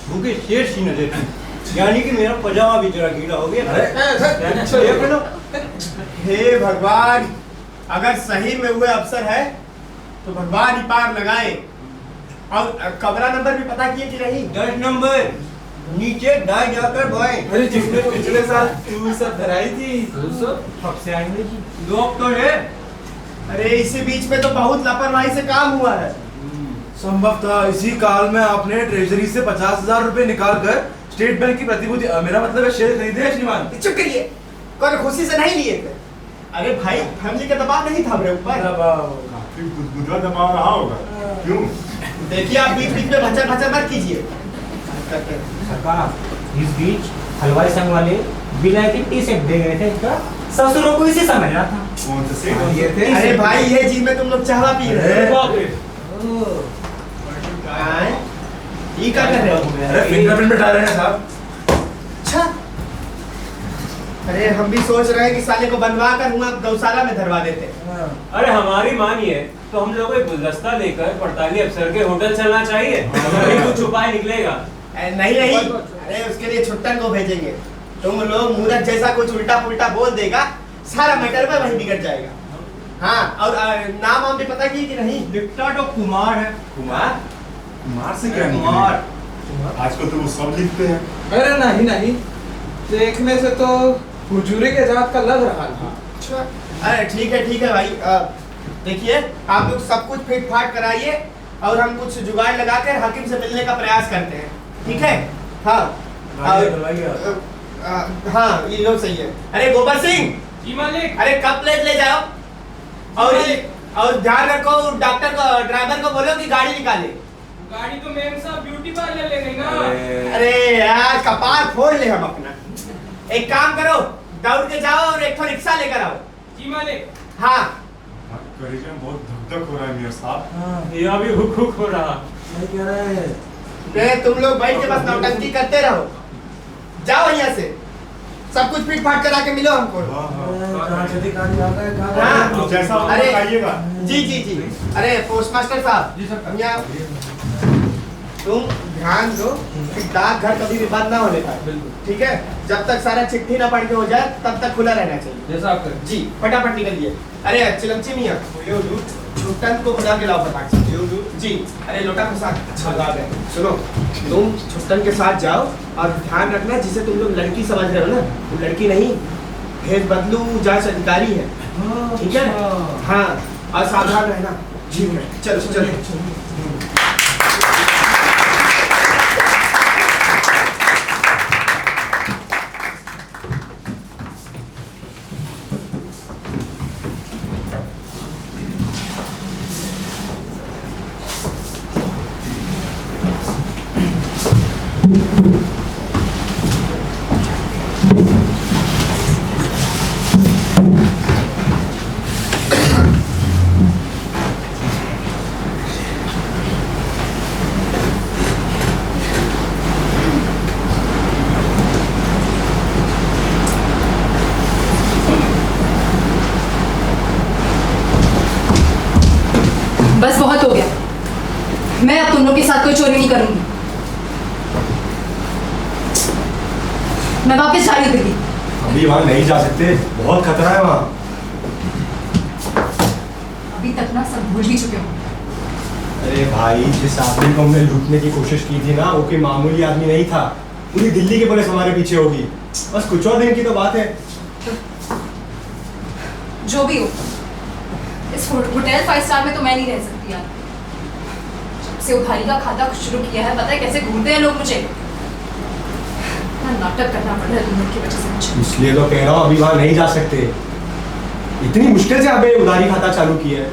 भूखे शेर सी नजर थी। यानी कि मेरा पजामा भी जरा गीला हो गया। देख लो। हे भगवान, अगर सही में हुए अफसर है तो भगवान ही पार लगाए। और कमरा नंबर भी पता किए कि नहीं? 10 नंबर नीचे दाएं जाकर बाएं। अरे जिसने पिछले साल तू सब धराई थी, कब से आएंगे जी? 2 हफ्तों है। अरे इसी बीच में तो बहुत लापरवाही से काम हुआ है। संभवतः इसी काल में आपने ट्रेजरी से 50,000 रुपए निकाल कर स्टेट बैंक की प्रतिभूति, मेरा मतलब है शेयर खरीदे हैं श्रीमान। चुप करिए, कौन खुशी से नहीं लिए थे? अरे भाई फैमिली का दबाव नहीं था मेरे ऊपर। काफी गुदगुदा दबाव रहा होगा, क्यों? देखिए आप बीच बीच में भचर भचर मत कीजिए। सरकार, इस बीच हलवाई संघ वाले विलायती टी सेट दे गए थे, इसका ससुरों को इसी समय था। कौन से सेठ? ये थे। अरे भाई ये चीज में तुम लोग चाहवा पी रहे हैं। ये क्या कर रहे हो? अरे फिंगरप्रिंट बैठा रहे हैं साहब। अच्छा, अरे हम भी सोच रहे हैं कि साले को बनवा कर हुआ गौशाला में धरवा देते। अरे हमारी मानिए तो हम लोग एक गुलदस्ता लेकर पड़ताली अफसर के होटल चलना चाहिए, तभी कुछ उपाय निकलेगा। नहीं नहीं, अरे उसके लिए छुट्टन को भेजेंगे। तुम लोग मूरत जैसा कुछ उल्टा पुल्टा बोल देगा, सारा मैटर में वही बिगड़ जाएगा। हाँ, और नाम हम भी पता की कि नहीं? लिखता तो कुमार है। कुमार? कुमार से क्या कुमार आजकल तो वो सब लिखते हैं। अरे नहीं नहीं, देखने से तो हुजूरी के जात का लग रहा था। अच्छा, अरे ठीक है भाई। देखिए आप लोग सब कुछ फिट फाट कराइए और हम कुछ जुगाड़ लगाकर हाकिम से मिलने का प्रयास करते हैं, ठीक है? हाँ हाँ, ये लोग सही है। अरे गोबर सिंह जी मालिक। अरे कप प्लेट ले जाओ और ध्यान रखो, डॉक्टर को ड्राइवर को बोलो कि गाड़ी निकाले। गाड़ी तो मेम साहब ब्यूटी पार्लर ले लेंगे। अरे यार कपार फोड़ ले हम अपना। एक काम करो, दौड़ के जाओ और एक रिक्शा लेकर आओ। जी मालिक। हाँ करेगा, बहुत धक धक हो रहा है मियां साहब। यहाँ भी हुक हुक हो रहा। क्या कह रहे हैं? तुम लोग बैठ के बस नौटंकी करते रहो। जाओ यहाँ से, सब कुछ फिट फाट करा के मिलो हमको। हाँ, जैसा आप अरे बताइएगा। जी। अरे पोस्ट मास्टर साहब जी सर। यहाँ तुम ध्यान दो कि डाकघर कभी भी बंद ना होने पाए, ठीक है? जब तक सारा चिट्ठी ना पढ़ के हो जाए तब तक खुला रहना चाहिए। जैसा आप करें। जी फटाफट निकलिए। अरे चिलमची मियाँ छुट्टन को बुला के लाओ फटाक से। जी अरे लोटा के साथ सुनो, तुम छुट्टन के साथ जाओ और ध्यान रखना जिसे तुम लोग लड़की समझ रहे हो ना, वो लड़की नहीं, भेद बदलू जांच अधिकारी है, ठीक है? हाँ, और सावधान रहना। जी चलो। बस बहुत हो गया, मैं अब तुम लोग के साथ कोई चोरी नहीं करूंगी। मैं वापस जा रही हूँ दिल्ली। अभी वहाँ नहीं जा सकते, बहुत खतरा है वहाँ। अभी तक ना सब भूल ही चुके हो। अरे भाई, जिस आदमी को हमने लूटने की कोशिश की थी ना, वो कोई मामूली आदमी नहीं था। पूरी दिल्ली की पुलिस हमारे पीछे होगी। बस कुछ और दिन की तो बात है। जो भी हो, इस होटल 5 स्टार में तो मैं नहीं रह सकती यार। जब से उधारी का खाता शुरू किया है, पता है कैसे घूरते हैं लोग मुझे। नाटक करना पड़ रहा है तुम लोग की वजह से मुझे। इसलिए तो कह रहा हूँ, अभी वहाँ नहीं जा सकते। इतनी मुश्किल से हमें उधारी खाता चालू किया है।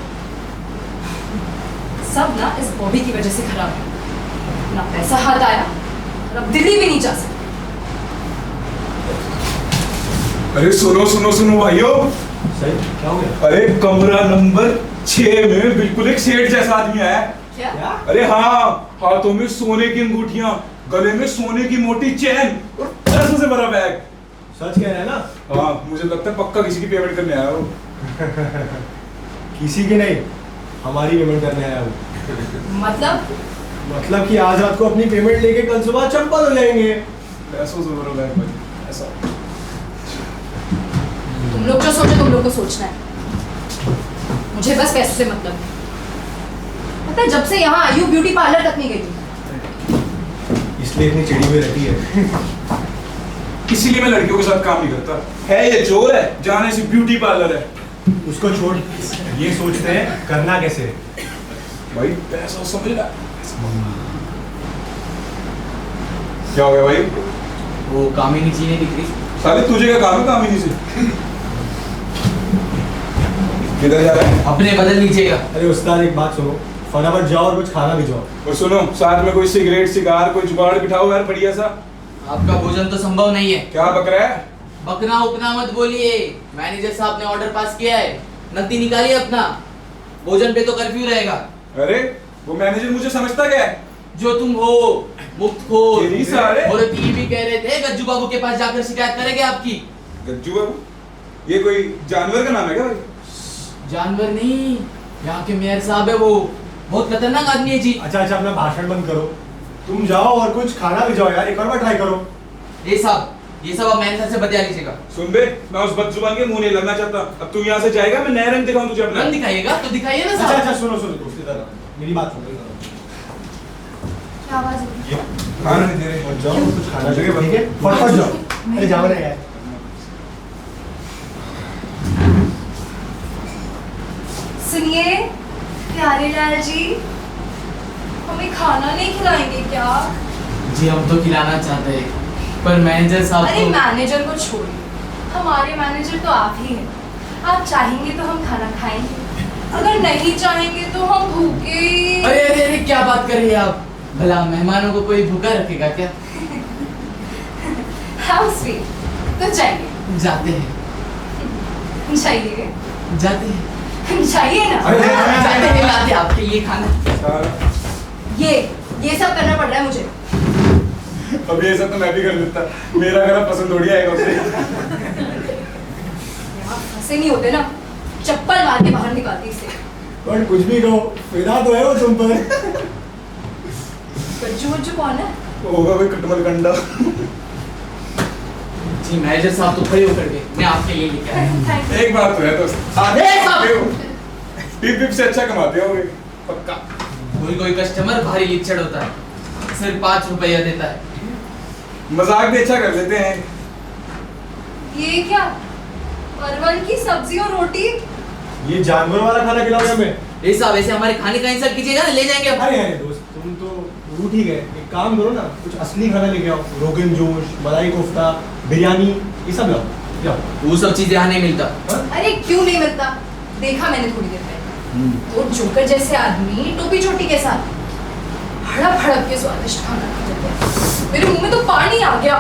सब ना इस बॉबी की वजह से खराब है। ना पैसा हाथ आया और अब दिल्ली भी नहीं जा सकते। अरे सुनो भाइयों। सही क्या हो गया? अरे कमरा नंबर 6 में बिल्कुल एक सेठ जैसा आदमी आया। क्या? अरे हाँ, हाथों में सोने की अंगूठियां, गले में सोने की मोटी चैन और पैसों से भरा बैग। सच कह रहे हैं ना? हाँ, मुझे लगता है पक्का किसी की पेमेंट करने आया हो। किसी की नहीं, हमारी पेमेंट करने आया वो। मतलब कि आज रात को अपनी पेमेंट लेके कल सुबह चंपल हो जाएंगे। पैसों से भरा बैग भाई, ऐसा। तुम लोग जो सोचो तुम लोग को सोचना है, मुझे बस पैसे से मतलब है। पता है जब से यहाँ आई हूँ ब्यूटी पार्लर तक नहीं गई थी। इसलिए इतनी चिड़ी हुई रहती है। इसीलिए मैं लड़कियों के साथ काम नहीं करता। है ये चोर है, जाने से ब्यूटी पार्लर है। उसको छोड़, ये सोचते हैं करना कैसे। भाई पैसा समझ रहा। क्या हो गया भाई? वो कामिनी जी ने दिख रही। साले तुझे क्या काम है कामिनी से? किधर जा रहा है? अपने बदल लीजिएगा। अरे उस्ताद एक बात सुनो, फटाफट जाओ और कुछ खाना भी जाओ। और सुनो, साथ में कोई सिगरेट सिगार कोई जुगाड़ बिठाओ यार बढ़िया सा। आपका भोजन तो संभव नहीं है। क्या बक रहा है? बकना उपना मत बोलिए, मैनेजर साहब ने ऑर्डर पास किया है, नकदी निकालिए अपना, भोजन पे तो कर्फ्यू रहेगा। अरे वो मैनेजर मुझे समझता क्या है? जो तुम हो, मुफ्तखोर। यही सारे। और ये भी कह रहे थे गज्जू बाबू के पास जाकर शिकायत करेंगे आपकी। गज्जू बाबू? ये कोई जानवर का नाम है क्या भाई? जानवर नहीं, यहाँ के मेयर साहब है, वो बहुत खतरनाक आदमी है जी। अच्छा अच्छा, अपना भाषण बंद करो, तुम जाओ और कुछ खाना भी जाओ यार, एक और बार ट्राई करो। ये सब आप मैनेजर से बतिया लीजिएगा। सुन बे, मैं उस बदजुबान के मुंह नहीं लगना चाहता। अब तू यहाँ से जाएगा, मैं नया रंग दिखाऊं तुझे अपना। रंग दिखाइएगा तो दिखाइए ना अच्छा साहब। अच्छा, सुनो सुनो दोस्त, इधर आओ, मेरी बात सुनो। क्या आवाज हो रही है? खाना नहीं दे रहे। और जाओ कुछ खाना चाहिए, ठीक है? फटाफट जाओ। अरे जाओ ना यार। सुनिए प्यारे लाल जी, हमें खाना नहीं खिलाएंगे क्या? जी हम तो खिलाना चाहते हैं, पर मैनेजर साहब अरे तो... मैनेजर को छोड़िए, हमारे मैनेजर तो आप ही हैं। आप चाहेंगे तो हम खाना खाएंगे, अगर नहीं चाहेंगे तो हम भूखे। अरे अरे अरे क्या बात कर रही है आप? भला मेहमानों को कोई भूखा रखेगा क्या? How sweet. तो जाइए। जाते हैं। जाइए जाते हैं। जाइए ना। जाते हैं, लाते आपके लिए खाना। ये सब करना पड़ रहा है मुझे। अब ये सब तो मैं भी कर देता, मेरा घर पसंद थोड़ी आएगा उसे। फंसे नहीं होते ना, चप्पल मार के बाहर निकालती इसे। पर कुछ भी कहो, फिदा तो है वो तुम पर। गज्जू कौन है? होगा कोई कटमल कंडा। जी मैनेजर साहब तो खड़े होकर गए, मैं आपके लिए लेकर आया। एक बात तो है दोस्त, टिप से अच्छा कमाते होगे पक्का। कोई कस्टमर भारी लिचड़ होता है, सिर्फ 5 रुपया देता है। मजाक भी अच्छा कर लेते हैं। ये क्या, परवल की सब्जी और रोटी? ये जानवर वाला खाना खिलाओगे हमें? ये साहब ऐसे हमारे खाने का इंसल्ट कीजिएगा ना, ले जाएंगे। अरे अरे दोस्त, तुम तो रूठ ही गए। एक काम करो ना, कुछ असली खाना लेके आओ, रोगन जोश, मलाई कोफ्ता, बिरयानी, ये सब लाओ। वो सब चीजें यहाँ नहीं मिलता। अरे क्यों नहीं मिलता? देखा मैंने थोड़ी देर पहले, वो जोकर जैसे आदमी टोपी चोटी के साथ हड़प हड़प के स्वादिष्ट खाना खाते थे। मेरे मुंह में तो पानी आ गया।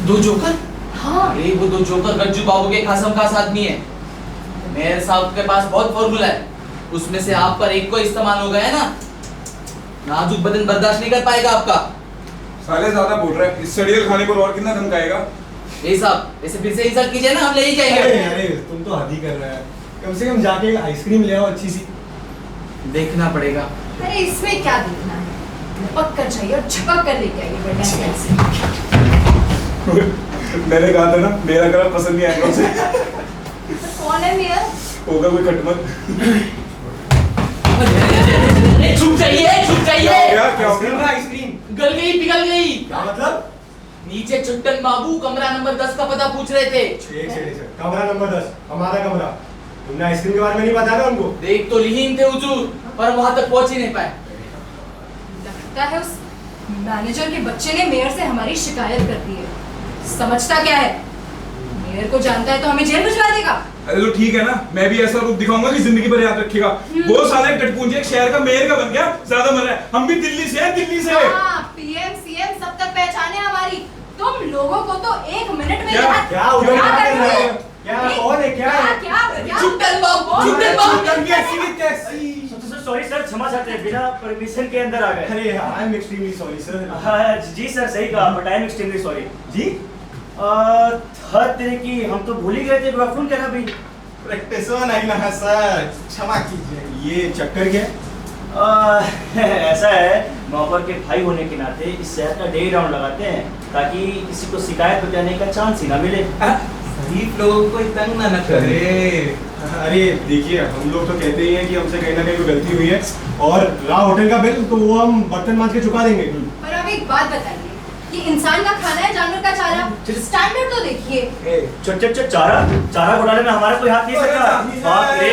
2 जोकर? हाँ। अरे वो 2 जोकर गज्जू बाबू के खासम खास आदमी है। मेयर साहब के पास बहुत फॉर्मूला है, उसमें से आप पर एक को इस्तेमाल हो गया है ना, नाजुक बदन बर्दाश्त नहीं कर पाएगा आपका। साले ज्यादा बोल रहा है, इस सड़ियल खाने को और कितना धमकाएगा? ये साहब ऐसे फिर से इंसल्ट कीजिए ना, हम ले ही जाएंगे। अरे तुम तो हद ही कर रहे हैं, कम से कम जाके आइसक्रीम ले आओ अच्छी सी। देखना पड़ेगा। अरे इसमें क्या देखना है, लपक कर चाहिए और झपक कर लेके आइए बढ़िया से। मैंने कहा था ना, मेरा घर पसंद नहीं आएगा उसे। कौन है मेयर? होगा कोई कटमल। छुप जाइए। क्या हो गया? आइसक्रीम गल गई, पिघल गई। क्या मतलब? नीचे चुट्टन बाबू कमरा नंबर 10 का पता पूछ रहे थे। कमरा नंबर 10 हमारा कमरा। तुमने आइसक्रीम के बारे में नहीं बताया ना उनको? देख तो लीन थे हुजूर, पर वहां तक पहुंच ही नहीं पाए। लगता है उस मैनेजर के बच्चे ने मेयर से हमारी शिकायत कर दी है। समझता क्या है, मेयर को जानता है तो हमें जेल भिजवा देगा। अरे तो ठीक है ना, मैं भी ऐसा रूप दिखाऊंगा कि जिंदगी भर याद रखेगा। वो साले टटपूंजी एक शहर का मेयर का बन गया, ज्यादा मर रहा है। हम भी दिल्ली से हैं, दिल्ली से। हाँ, पीएम सीएम सब तक पहचाने हमारी। तुम लोगों को तो 1 मिनट में क्या उधर क्या कर रहे हो? क्या कौन है? क्या चुट्टन बाबू। सॉरी सर, क्षमा चाहते हैं, बिना परमिशन के अंदर आ गए। अरे I am extremely sorry sir. हाँ जी सर, सही कहा, but I am extremely sorry जी। हर तरह की हम तो भूल ही गए थे, बाथरूम क्या था भाई? प्रैक्टिस नहीं ना है सर, क्षमा कीजिए। ये चक्कर क्या है? ऐसा है, नौकर के भाई होने के नाते इस शहर का डे राउंड लगाते हैं ताकि किसी को शिकायत बजाने का चांस ही ना मिले। गरीब लोगों को तंग ना करे। अरे देखिए, हम लोग तो कहते ही हैं कि हमसे कहीं ना कहीं कोई गलती हुई है, और रहा होटल का बिल तो वो हम बर्तन मांज के चुका देंगे। पर अब एक बात बताइए, ये इंसान का खाना है जानवर का चारा? स्टैंडर्ड तो देखिए। चारा घोटाले में हमारा कोई हाथ नहीं सकता। बाप रे,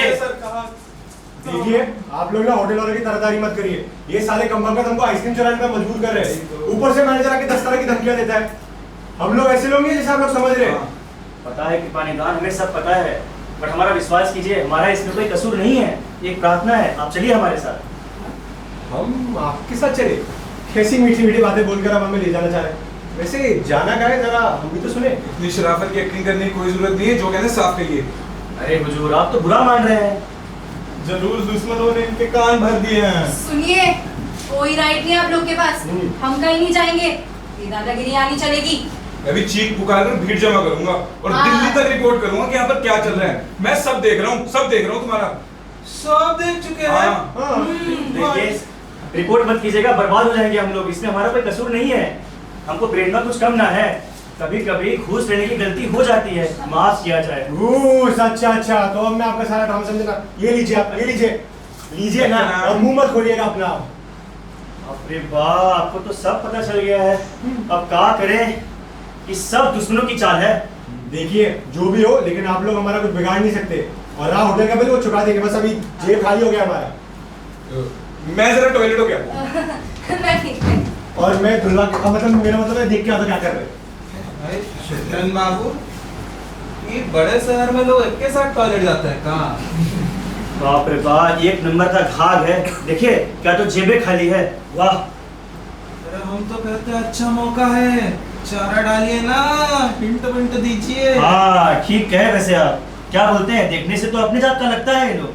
देखिए आप लोग ना होटल वालों की तरहदारी मत करिए। ये साले कमबख्त हमको आइसक्रीम चलाने पर मजबूर कर रहे हैं। ऊपर से मैनेजर आके 10 तरह की धमकियां देता है। हम लोग ऐसे लोग नहीं हैं जैसे आप लोग समझ रहे हैं। पता है कि पानीदार, हमें सब पता है, बट हमारा विश्वास कीजिए, हमारा इसमें कोई कसूर नहीं है। एक प्रार्थना है, आप चलिए हमारे साथ। हम आपके साथ चले? कैसी मीठी मीठी बातें बोलकर आप हमें ले जाना चाह रहे हैं? वैसे जाना कहाँ है, जरा हम भी तो सुने। इतनी शराफत की एक्टिंग करने की कोई जरूरत नहीं है, जो कहते हैं साफ कहिए। अरे हुजूर, आप तो बुरा मान रहे हैं। जरूर दुश्मनों ने इनके कान भर दिए हैं। सुनिए, कोई राइट नहीं आप लोग के पास, हम कहीं नहीं जाएंगे, ये दादागिरी आनी चलेगी। अभी चीख पुकार कर भीड़ जमा करूंगा और हाँ। दिल्ली तक रिपोर्ट करूंगा कि यहाँ पर क्या चल रहा है। मैं सब देख रहा हूँ, सब देख रहा हूँ तुम्हारा। सब देख चुके हैं। हाँ। देखिए, रिपोर्ट मत कीजिएगा, बर्बाद हो जाएंगे हम लोग। इसमें हमारा कोई कसूर नहीं है, हमको प्रेरणा कुछ कम ना है। कभी कभी घूस लेने की गलती हो जाती है, माफ किया जाए। घूस? अच्छा अच्छा, तो अब मैं आपका सारा काम समझना। ये लीजिए आप, ये लीजिए ना, और मुंह मत खोलिएगा अपना। अरे वाह, आपको तो सब पता चल गया है। अब क्या करें, इस सब दुश्मनों की चाल है। देखिए जो भी हो, लेकिन आप लोग हमारा कुछ बिगाड़ नहीं सकते। और रहा होटल का बिल, वो चुका देंगे। बस अभी जेब खाली हो गया हमारा। मैं जरा टॉयलेट हो गया। मैं ठीक है। और मैं धुलवा के, मतलब मेरा मतलब है देख के आता क्या कर रहे हैं। भाई शैतान बाबू, ये बड़े शहर में लोग एक के साथ टॉयलेट जाते हैं कहाँ? बाप रे बाप, एक नंबर का घाघ है। देखिए, क्या तो जेबें खाली है। वाह। अरे हम तो कहते हैं अच्छा मौका है, चारा डालिए ना, हिंट विंट दीजिए। हाँ ठीक कहे वैसे आप। क्या बोलते हैं, देखने से तो अपने जात का लगता है ये लोग।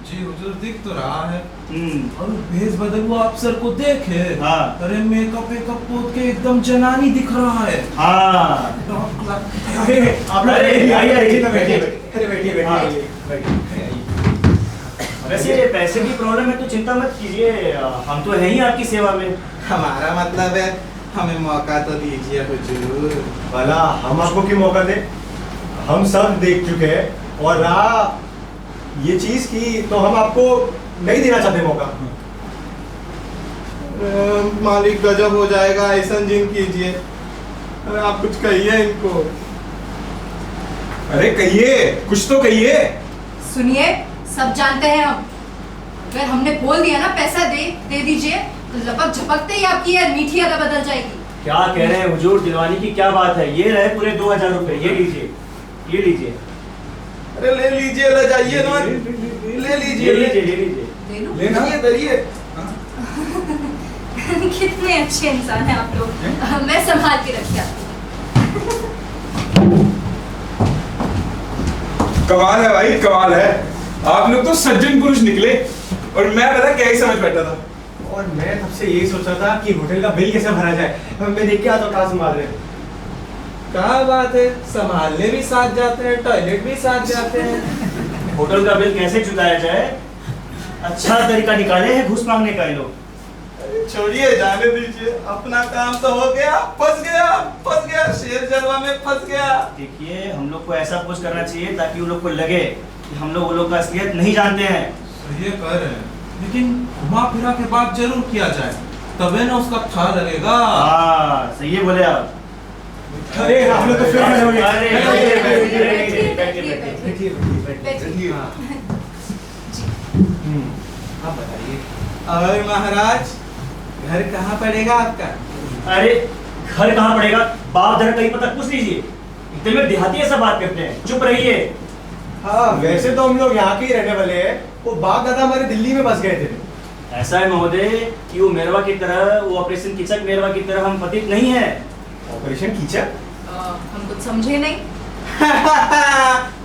जी हुजूर, दिख तो रहा है। और भेष बदल हुआ अफसर को देखे। हाँ। अरे मेकअप वेकअप पोत के एकदम जनानी दिख रहा है। हाँ। आप लोग बैठिए। वैसे पैसे की प्रॉब्लम है तो चिंता मत कीजिए, हम तो हैं ही आपकी सेवा में। हमारा मतलब है हमें मौका तो दीजिए हुजूर। भला हम आपको क्यों मौका दे? हम सब देख चुके हैं। और रहा ये चीज की, तो हम आपको नहीं देना चाहते मौका। मालिक गजब हो जाएगा, ऐसा जिन कीजिए। अरे आप कुछ कहिए इनको। अरे कहिए, कुछ तो कहिए। सुनिए, सब जानते हैं हम। अगर हमने बोल दिया ना पैसा दे दीजिए, तो लपक झपकते ही आपकी ये मीठी अदा बदल जाएगी। क्या कह रहे हैं हुजूर, दिलवानी की क्या बात है। ये रहे पूरे 2000 रुपए, ये लीजिए, ये लीजिए। अरे ले लीजिए, ले जाइए ना, ले लीजिए, ले लीजिए, ले लीजिए। ले लो। लेना दरिए। कितने अच्छे इंसान हैं आप लोग। मैं संभाल के रख आती हूँ। कमाल है भाई, कमाल है। आप लोग तो सज्जन पुरुष निकले और मैं पता क्या ही समझ बैठा था। और मैं तब से यही सोच रहा था कि होटल का बिल कैसे भरा जाए। मैं देख के आता हूँ कहाँ संभाल रहे हैं। क्या बात है, संभालने भी साथ जाते हैं, टॉयलेट भी साथ जाते हैं। होटल का बिल कैसे चुकाया जाए, अच्छा तरीका निकाले हैं घूस मांगने का ये लोग। छोड़िए, जाने दीजिए, अपना काम तो हो गया। फंस गया, शेर जलवा में फंस गया। देखिए, हम लोग को ऐसा पोस्ट करना चाहिए ताकि उन लोग को लगे कि हम लोग वो लोग का असलियत नहीं जानते हैं। ये कह रहे हैं, लेकिन घुमा फिरा के बात जरूर किया जाए, तबे ना उसका था लगेगा। हाँ सही है बोले आप। अरे आप लोग तो फिर खड़े हो गए। बैठिए। आप बताइए, और महाराज घर कहाँ पड़ेगा आपका? अरे घर कहाँ पड़ेगा, बाप जरा कहीं पता पूछ लीजिए। इतने में देहाती ऐसा बात करते हैं, चुप रहिए। हाँ वैसे तो हम लोग यहाँ के ही रहने वाले हैं। वो बाप दादा हमारे दिल्ली में बस गए थे। ऐसा है महोदय कि वो मेरवा की तरह, वो ऑपरेशन कीचक मेरवा की तरह हम पतित नहीं है। ऑपरेशन कीचक? हम कुछ समझे नहीं।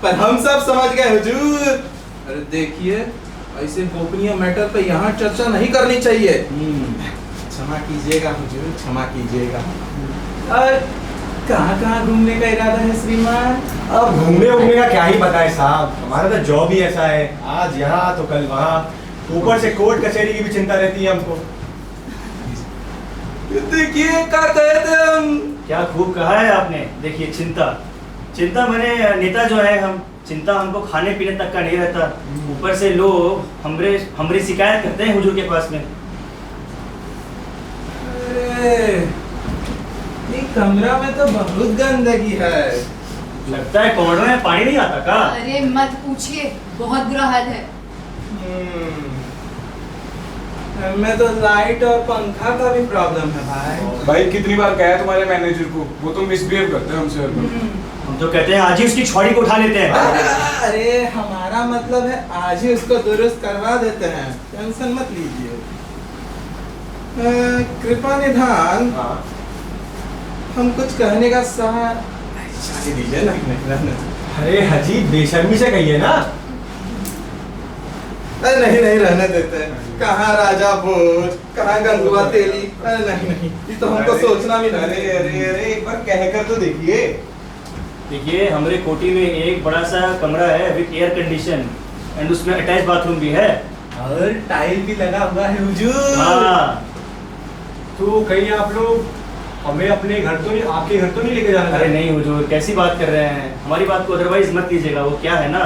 पर हम सब समझ गए हुजूर। अरे देखिए, ऐसे गोपनीय मैटर पे यहाँ चर्चा नहीं करनी चाहिए। क्षमा कीजिएगा हुजूर, क्षमा कीजिएगा। और कहाँ घूमने का इरादा है श्रीमान? अब घूमने का क्या ही पता है साहब, हमारा तो जॉब ही ऐसा है, आज यहाँ तो कल वहाँ। ऊपर से कोर्ट कचहरी की भी चिंता रहती है हमको। देखिए क्या कहे थे हम। क्या खूब कहा है आपने। देखिए, चिंता मैंने नेता जो है हम, चिंता हमको खाने पीने तक का नहीं रहता। ऊपर से लोग हमरे शिकायत करते हैं हुजूर के पास में। ये कमरा में तो बहुत गंदगी है। लगता है कमरों में पानी नहीं आता का। अरे मत पूछिए, बहुत बुरा हाल है। मैं तो लाइट और पंखा का भी प्रॉब्लम है भाई। भाई कितनी बार कहा तुम्हारे मैनेजर को, वो तो मिसबिहेव करते हैं हमसे। हम तो कहते हैं आज ही उसकी छौड़ी को उठा लेते हैं। अरे हमारा मतलब है आज ही उसको दुरुस्त करवा देते हैं, टेंशन मत लीजिए। कृपा निधान, हम कुछ कहने का शादी दीजिए ना। अरे हाजी बेशर्मी से कहिए ना। अरे नहीं नहीं, रहने देते हैं। कहाँ राजा भोज, कहाँ गंगुआ तेली। अरे नहीं नहीं, ये तो हमको सोचना भी नहीं। अरे अरे अरे एक बार कहकर तो देखिए। देखिए हमारे कोठी में एक बड़ा सा कमरा है विद एयर कंडीशन एंड उसमें अटैच बाथरूम भी है और टाइल भी लगा हुआ है हुजूर। हाँ। तो कहीं आप लोग हमें अपने घर तो नहीं, आपके घर तो नहीं लेके जाना? अरे नहीं हुजूर, कैसी बात कर रहे हैं, हमारी बात को अदरवाइज मत लीजिएगा। वो क्या है ना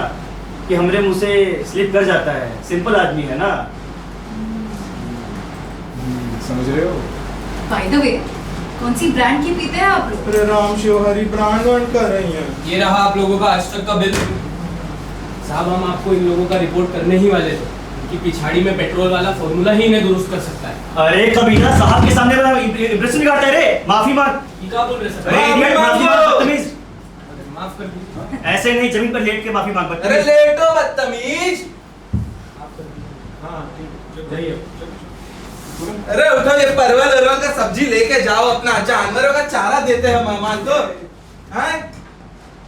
कि हमारे मुंह से स्लिप कर जाता है, सिंपल आदमी है ना। समझ रहे हो? बाय द वे, कौन सी ब्रांड की पीते हैं आप लोग? अरे राम शिवहरी ब्रांड कर रही हैं। ये रहा आप लोगों का आज तक का बिल। साहब हम आपको इन लोगों का रिपोर्ट करने ही वाले थे कि पिछाड़ी में पेट्रोल वाला फॉर्मूला ही इन्हें दुरुस्त कर सकता है। अरे कबीरा साहब के सामने बड़ा इंप्रेशन निकालता है रे। माफी मांग। ये क्या बोल रहे सर? अरे इडियट, माफी मांग बदतमीज। माफ कर दीजिए। ऐसे नहीं, जमीन पर लेट के माफी मांग अरे बदतमीज। लेटो बदतमीज। हाँ ठीक, जाइए। अरे उठो, ये परवल उरवल का सब्जी लेके जाओ, अपना जानवरों का चारा देते हैं मेहमान को। हैं?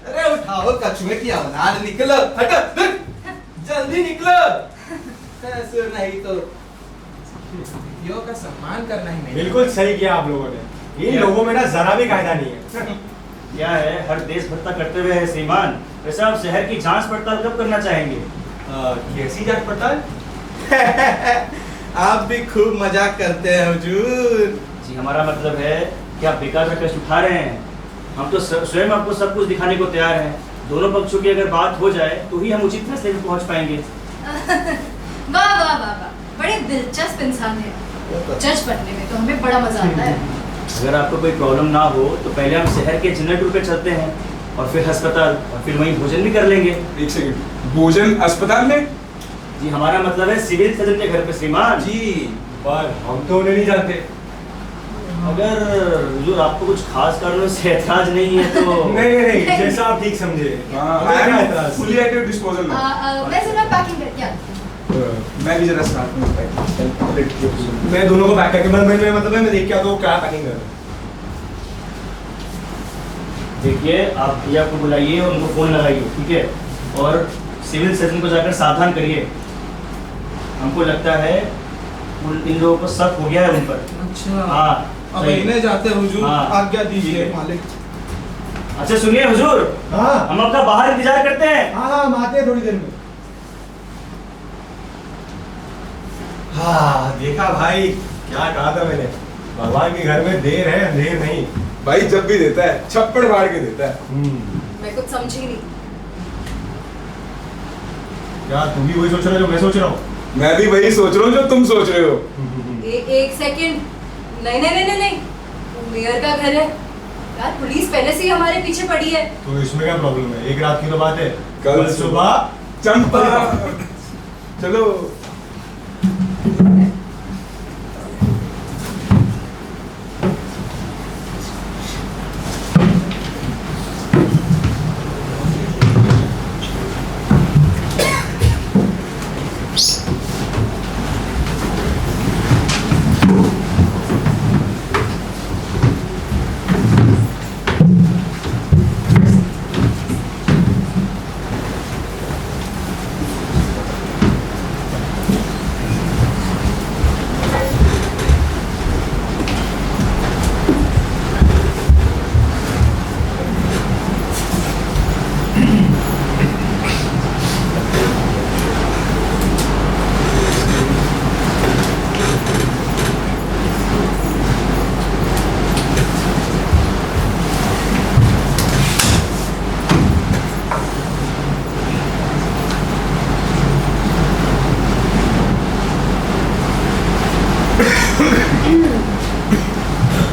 अरे उठाओ, कछुए की औलाद, निकलो, हटो, जल्दी निकलो। ऐसे नहीं तो यो का सम्मान करना ही नहीं। बिल्कुल सही किया आप लोगों ने। इन लोगों में ना जरा भी कायदा नहीं है। क्या है, हर देशभक्ता करते हुए है श्रीमान। वैसे आप शहर की जांच पड़ताल कब करना चाहेंगे? कैसी जांच पड़ताल? आप भी खूब मजाक करते हैं हुजूर। जी हमारा मतलब है कि आप बेकार का कष्ट उठा रहे हैं। हम तो स्वयं आपको सब कुछ दिखाने को तैयार हैं। दोनों पक्षों की अगर बात हो जाए तो ही हम उचित फैसले पर पहुंच पाएंगे। वाह वाह वाह वाह, बड़े दिलचस्प इंसान है। जज बनने में तो हमें बड़ा मजा आता है। अगर आपको कोई प्रॉब्लम ना हो तो पहले हम शहर के जनरल टूर पे चलते हैं और फिर अस्पताल और फिर वहीं भोजन भी कर लेंगे। एक सेकंड, भोजन अस्पताल में? जी हमारा मतलब है सिविल सर्जन के घर पे श्रीमान। जी पर हम तो उन्हें नहीं जानते। अगर हुजूर आपको कुछ खास कारणों से ऐतराज नहीं है तो नहीं नहीं नहीं, जैसा आप ठीक समझे। Fully at your disposal. मैं जरा पैकिंग करके आती हूँ। मैं भी जरा साथ में मैं दोनों को पैक करके मैं मतलब मैं देख के आता हूँ क्या पैकिंग कर रहे हैं। देखिए आप भैया को बुलाइए और उनको फोन लगाइए, ठीक है? और सिविल सर्जन को जाकर सावधान करिए। हमको लगता है इन लोगों को शक हो गया है उन पर। अच्छा हाँ अब इन्हें जाते हुजूर, हाँ। आज्ञा दीजिए मालिक। अच्छा सुनिए हुजूर, हाँ हम आपका बाहर इंतजार करते हैं। हाँ हम आते हैं थोड़ी देर में। हाँ देखा भाई, क्या कहा था मैंने, भगवान के घर में देर है अंधेर नहीं। भाई जब भी देता है छप्पड़ फाड़ के देता है। मैं कुछ समझी नहीं। क्या तुम भी वही सोच रहे हो जो मैं सोच रहा हूँ? मैं भी वही सोच रहा हूँ जो तुम सोच रहे हो। एक सेकंड, नहीं नहीं नहीं नहीं नहीं, वो मेयर का घर है यार। पुलिस पहले से ही हमारे पीछे पड़ी है। तो इसमें क्या प्रॉब्लम है? एक रात की तो बात है। कल सुबह चंपा। चलो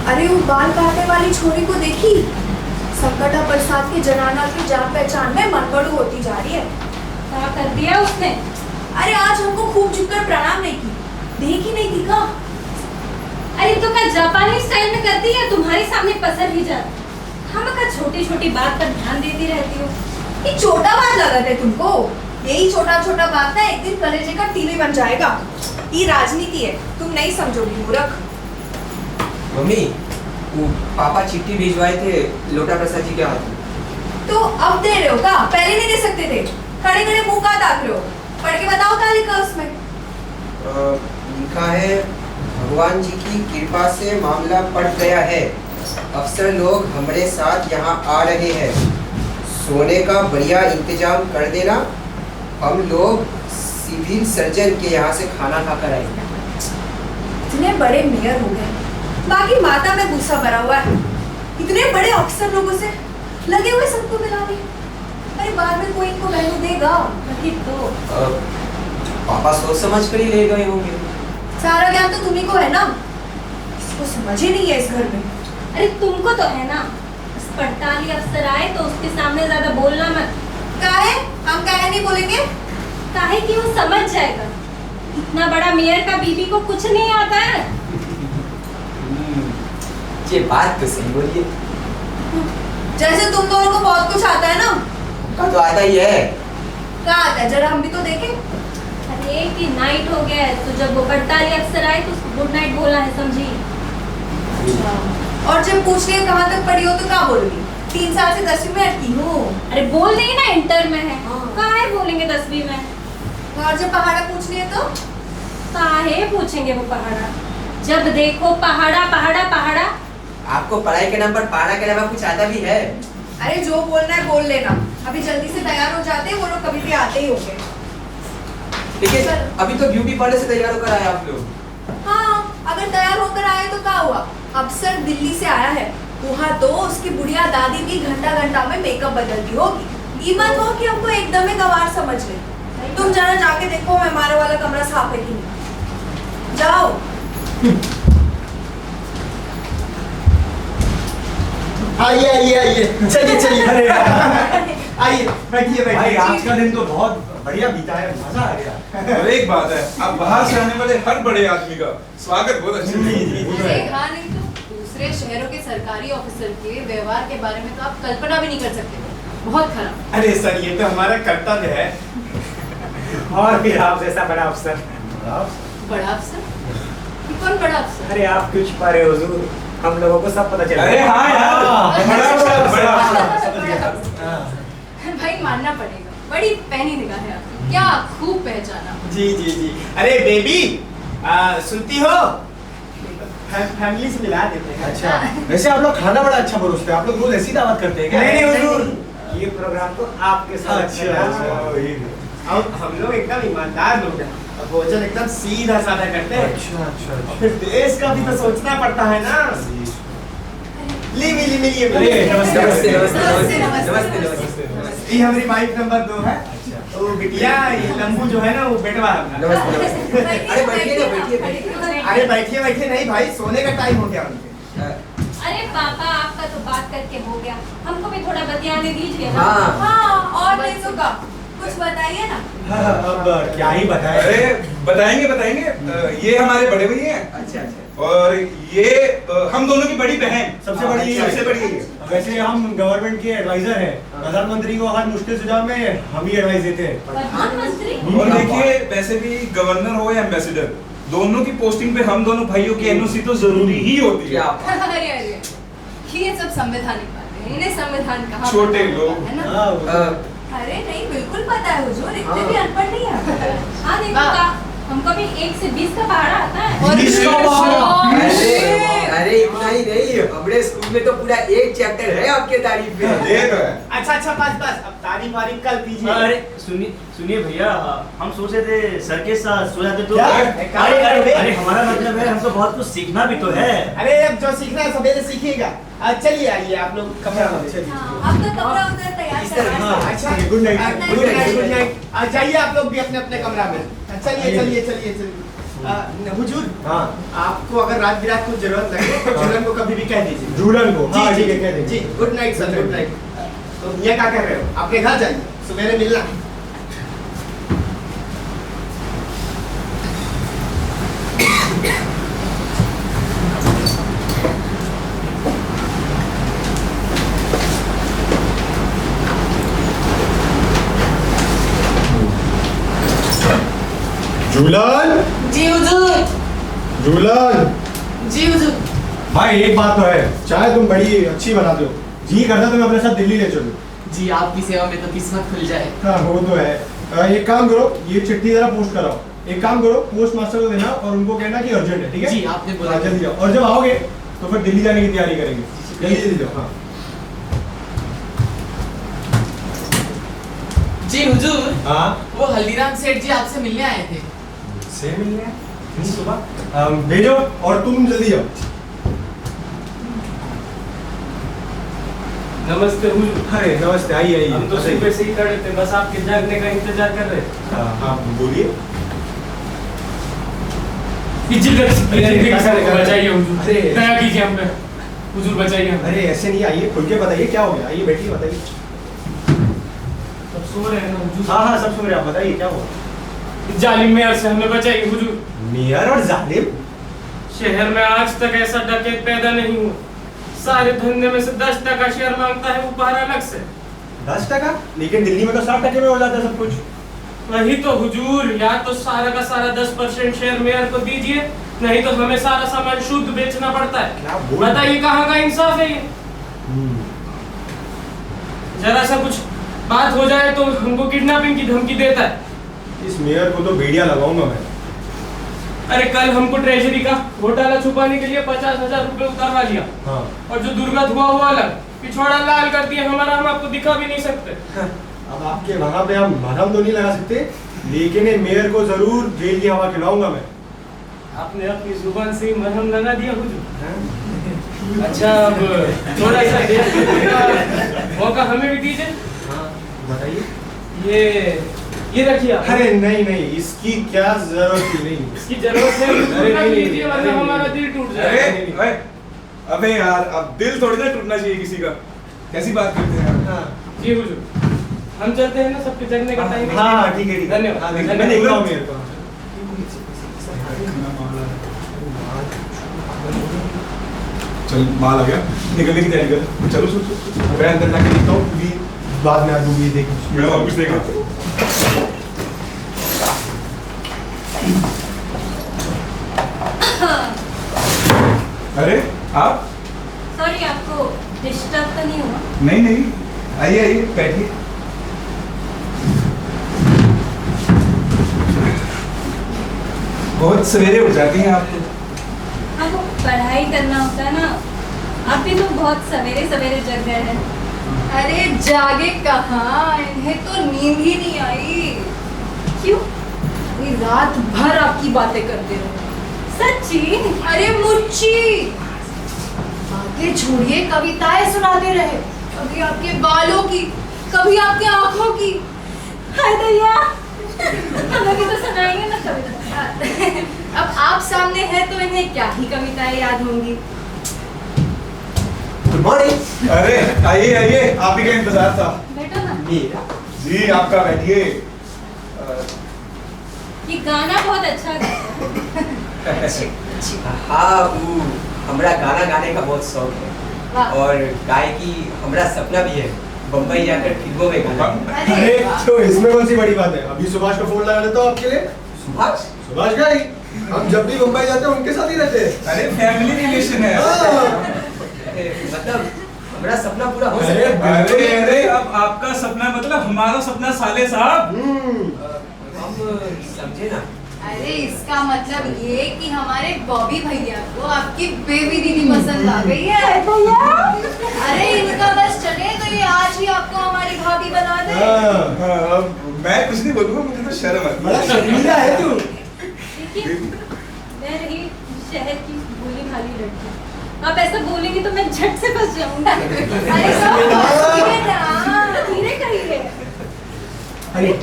अरे वो बाल काटने वाली छोरी को देखी? संकटा प्रसाद के जनाना की जान पहचान में मनगढ़ होती जा रही है। क्या कर दिया उसने? अरे आज हमको खूब झुककर प्रणाम नहीं की, देख ही नहीं दिखा। अरे तो क्या जापानी स्टाइल में करती है, तुम्हारे सामने पसर ही जाती। हम का छोटी छोटी बात पर ध्यान देती रहती हो। ये छोटा बात लगा है तुमको, यही छोटा छोटा बात ना एक दिन कलेजे का टीवी बन जाएगा। ये राजनीति है, तुम नहीं समझोगी मूर्ख। मम्मी, वो पापा चिट्ठी भिजवाए थे लोटा प्रसाद जी के हाथ में। तो अब दे रहे हो का? पहले नहीं दे सकते थे? खड़े खड़े मुंह का ताक रहे हो? पढ़ के बताओ क्या लिखा उसमें। लिखा है, भगवान जी की कृपा से मामला पड़ गया है। अफसर लोग हमारे साथ यहाँ आ रहे हैं। सोने का बढ़िया इंतजाम कर देना। हम लोग सिविल सर्जन के यहाँ से खाना खाकर आएंगे। इतने बड़े मेयर हो गए, बाकी माता में गुस्सा भरा हुआ है। इतने बड़े अफसर लोगों से लगे हुए सबको मिलाने। अरे बाद में कोई इनको वैल्यू देगा? वही तो। पापा सोच समझ कर ही ले गए होंगे। सारा ज्ञान तो तुम्ही को है ना, इसको समझ ही नहीं है इस घर में। अरे तुमको तो है ना। पड़ताली अफसर आए तो उसके सामने ज्यादा बोलना मत। काहे? हम काहे नहीं बोलेंगे? काहे कि वो समझ जाएगा। इतना बड़ा मेयर का बीबी को कुछ नहीं आता है। ये बात तो सही बोलिए। जैसे तुम दोनों को बहुत कुछ आता है ना। का तो आता ही है। क्या आता है? जरा हम भी तो देखें। अरे कि नाइट हो गया है, तो जब वो पड़ताली अफसर आए तो उसको गुड नाइट बोला है, समझी? और जब पूछ रही कहाँ तक पढ़ी हो तो क्या बोलोगी? 3 साल से 10वीं में अटकी हूँ। अरे बोल देंगे ना इंटर में है। काहे बोलेंगे 10वीं में? और जब पहाड़ा पूछ रही है तो काहे पूछेंगे वो पहाड़ा? जब देखो पहाड़ा पहाड़ा पहाड़ा। आपको पढ़ाई के नाम पर पहाड़ा के अलावा कुछ आता भी है? अरे जो बोलना है बोल लेना। अभी जल्दी से तैयार हो जाते हैं, वो लोग कभी भी आते ही होंगे। लेकिन अभी तो ब्यूटी पार्लर से तैयार होकर आए आप लोग। हाँ, अगर तैयार होकर आए तो क्या हुआ? अफसर दिल्ली से आया है, वहाँ तो उसकी बुढ़िया दादी भी घंटा घंटा में मेकअप बदलती होगी। ये मत हो कि हमको एकदम ही गंवार समझ ले। तुम जरा जाके देखो हमारे वाला कमरा साफ है कि नहीं। जाओ। आइए आइए आइए, चलिए चलिए। आइए बैठिए भाई बैठिए। आज का दिन तो बहुत बढ़िया बीता है, मजा आ गया। और एक बात है, अब बाहर से आने वाले हर बड़े आदमी का स्वागत बहुत अच्छे से। अरे हाँ, नहीं तो दूसरे शहरों के सरकारी ऑफिसर के व्यवहार के बारे में तो आप कल्पना भी नहीं कर सकते। बहुत खराब। अरे सर, ये तो हमारा कर्तव्य है। और फिर आप जैसा बड़ा अफसर। बड़ा अफसर? कौन बड़ा अफसर? अरे आप क्यों छुपा रहे हो हुजूर? हम लोगों को सब पता चला। अरे हाँ यार, बड़ा अफसर, बड़ा अफसर। भाई मानना पड़ेगा, बड़ी पैनी निगाह है आपकी। क्या खूब पहचाना। जी जी जी। अरे बेबी, सुनती हो? फैमिली से मिला देते हैं। अच्छा, वैसे आप लोग खाना बड़ा अच्छा परोसते हैं। आप लोग रोज ऐसी दावत करते हैं क्या? नहीं नहीं हुजूर, ये प्रोग्राम तो आपके साथ। अच्छा, हम लोग एकदम ईमानदार लोग हैं। भोजन एकदम सीधा साधा करते हैं। अच्छा। फिर देश का भी तो सोचना पड़ता है ना। ली मिली मिली। नमस्ते नमस्ते नमस्ते नमस्ते। ये हमारी वाइफ नंबर 2 है। तो बिटिया, ये लंबू जो है ना, वो बेटवा है अपना। नमस्ते। अरे बैठिए ना, बैठिए। अरे बैठिए बैठिए नहीं भाई, सोने का टाइम हो गया उनके। अरे पापा, आपका तो बात करके हो गया, हमको भी थोड़ा बतियाने दीजिए ना। हाँ। हाँ, और नहीं तो का कुछ बताइए ना। अब क्या ही बताएं। अरे बताएंगे बताएंगे। ये हमारे बड़े भैया हैं। अच्छा अच्छा। और ये हम दोनों की बड़ी बहन। सबसे बड़ी सबसे बड़ी। वैसे हम गवर्नमेंट के एडवाइजर हैं। प्रधानमंत्री को हर मुश्किल सुझाव में हम ही एडवाइस देते हैं। प्रधानमंत्री? और देखिए, वैसे भी गवर्नर हो या एम्बेसडर, दोनों की पोस्टिंग पे हम दोनों भाइयों की एनओसी तो जरूरी ही होती है। अरे अरे, ये सब संवैधानिक बातें हैं। इन्हें संविधान कहाँ छोटे पता लोग। है ना? अरे नहीं, बिल्कुल पता है हुजूर, इतने भी अनपढ़ नहीं है। हाँ देखो का, हमको भी 1 से 20 का पहाड़ा आता है। अरे इतना ही नहीं, हमारे स्कूल में तो पूरा एक चैप्टर है आपके तारीफ में। अच्छा अच्छा, बस अब तारीफ वारीफ कल कीजिए। अरे सुनिए भैया, हम सोच रहे थे सर के साथ सो जाते तो। क्या? अरे हमारा मतलब है, हमको बहुत कुछ सीखना भी तो है। अरे अब जो सीखना है सवेरे सीखिएगा। चलिए आइए आप लोग कमरा में। आपका कमरा उधर तैयार करना है। अच्छा, good night. Good night good night. जाइए आप लोग भी अपने अपने कमरा में। चलिए चलिए चलिए चलिए। हुजूर, हाँ, आपको अगर रात बिरात कुछ जरूरत लगे तो झूलन को कभी भी कह दीजिए। झूलन को? हाँ, जी ठीक है, कह देंगे। जी, good night sir, good night. तो ये क्या कर रहे हो? अपने घर जाइए, सवेरे मिलना। झूलन, जी हुजूर। झूलन। जी हुजूर। भाई एक बात तो है, चाय तुम बड़ी अच्छी बनाते हो, जी करता तुम्हें अपने साथ दिल्ली ले चलो। जी आपकी सेवा में तो किस्मत खुल जाए। हाँ वो तो है। एक काम करो, ये चिट्ठी जरा पोस्ट कराओ। एक काम करो, पोस्ट मास्टर को देना और उनको कहना कि अर्जेंट है, ठीक है? जी आपने बोला। हाँ, जल्दी जाओ, और जब आओगे तो फिर दिल्ली जाने की तैयारी करेंगे। जल्दी जाओ। हाँ जी हुजूर। हाँ वो हल्दीराम सेठ जी आपसे मिलने आए थे। से मिलने आए? इतनी सुबह? भेजो और तुम जल्दी जाओ। नमस्ते हुजूर। अरे नमस्ते, आइए आइए। हम तो सुबह से ही खड़े थे, बस आपके जागने का इंतजार कर रहे थे। हाँ बोलिए। बचाइए हुजूर, दया कीजिए हम पे, हुजूर बचाइए हमें। अरे ऐसे नहीं, आइए खुल के बताइए क्या हो गया। आइए बैठिए, बताइए। सब सो रहे हैं ना हुजूर? हाँ सब सुन रहे हैं, आप बताइए क्या हुआ। जालिम मेयर से हमें बचाइए हुजूर। मेयर और जालिम? शहर में आज तक ऐसा डकैत पैदा नहीं हुआ। सारे धंधे में से 10% शेयर मांगता है ऊपर अलग से। 10%? लेकिन दिल्ली में तो 60% में हो जाता है सब कुछ। वही तो हुजूर, या तो सारा का सारा 10% शेयर मेयर को दीजिए, नहीं तो हमें सारा सामान शुद्ध बेचना पड़ता है। बताइए कहाँ का इंसाफ है ये? जरा सा कुछ बात हो जाए तो हमको किडनैपिंग की धमकी देता है। इस मेयर को तो भेड़िया लगाऊंगा मैं। अरे कल हमको ट्रेजरी का घोटाला छुपाने के लिए 50,000 रुपए उतारवा लिया। हाँ। और जो दुर्गत हुआ वो अलग, पिछवाड़ा लाल कर दिया हमारा, हम आपको दिखा भी नहीं सकते। अब आपके वहां पे हम मरहम तो नहीं लगा सकते, लेकिन ये मेयर को जरूर जेल की हवा खिलाऊंगा मैं। आपने अपनी जुबान से ही मरहम लगा दिया हुजूर। अच्छा अब थोड़ा सा मौका हमें भी दीजिए। बताइए। ये रखिए आप। अरे नहीं नहीं, इसकी क्या जरूरत ही नहीं। इसकी जरूरत है, अरे नहीं, लीजिए वरना हमारा दिल टूट जाएगा। अरे अबे यार, अब दिल थोड़ी ना टूटना चाहिए किसी का। कैसी बात करते हैं आप? जी हुजूर, हम चलते हैं ना, सबके जगने का टाइम। हाँ ठीक है, धन्यवाद। मैं देखता हूँ मेयर को। चल माल आ गया, निकलने की तैयारी कर। चलो चलो, मैं अंदर जाके देखता हूँ, क्योंकि बाद में आ दूंगी। देख मैं वापस देखा। अरे आप? सॉरी, आपको डिस्टर्ब तो नहीं हुआ? नहीं नहीं, आइए आइए बैठिए। बहुत सवेरे उठ जाती हैं आप तो। आपको पढ़ाई करना होता है ना, आप भी तो बहुत सवेरे सवेरे जग गए हैं। अरे जागे कहाँ, इन्हें तो नींद ही नहीं आई। क्यों? ये रात भर आपकी बातें करते रहे। सच्ची? अरे मुच्ची, बातें छोड़िए, कविताएं सुनाते रहे। कभी आपके बालों की, कभी आपके आंखों की। हाय दैया, हमें भी तो सुनाएंगे ना कविता। अब आप सामने हैं तो इन्हें क्या ही कविताएं याद होंगी। Good morning. अरे आइए आइए, आप ही का इंतजार था। बैठो ना। जी आपका, बैठिए। ये गाना बहुत अच्छा है। हाँ वो हमरा गाना गाने का बहुत शौक है और गायकी हमरा सपना भी है, बम्बई जाकर फिल्मों में गाना। अरे तो इसमें कौन सी बड़ी बात है, अभी सुभाष को फोन लगा देता हूँ आपके लिए। सुभाष का ही, हम जब भी मुंबई जाते हैं उनके साथ ही रहते हैं। अरे फैमिली रिलेशन है। मतलब हमरा सपना पूरा हो अरे सकता है। अरे अरे, अब आपका सपना मतलब हमारा सपना साले साहब। हम समझे ना। अरे इसका मतलब ये कि हमारे बॉबी भैया को आपकी बेबी दीदी पसंद आ गई है। अरे इनका बस चले तो ये आज ही आपको हमारी भाभी बना दे। अब मैं कुछ नहीं बोलूंगा, मुझे तो शर्म आती है। बड़ा शर्मीला है तू। देखिए, मैं रही शहर की भोली भाली लड़की, आप ऐसा बोलेंगे तो मैं झट से फंस जाऊंगा। अरे सब धीरे कहिए। अरे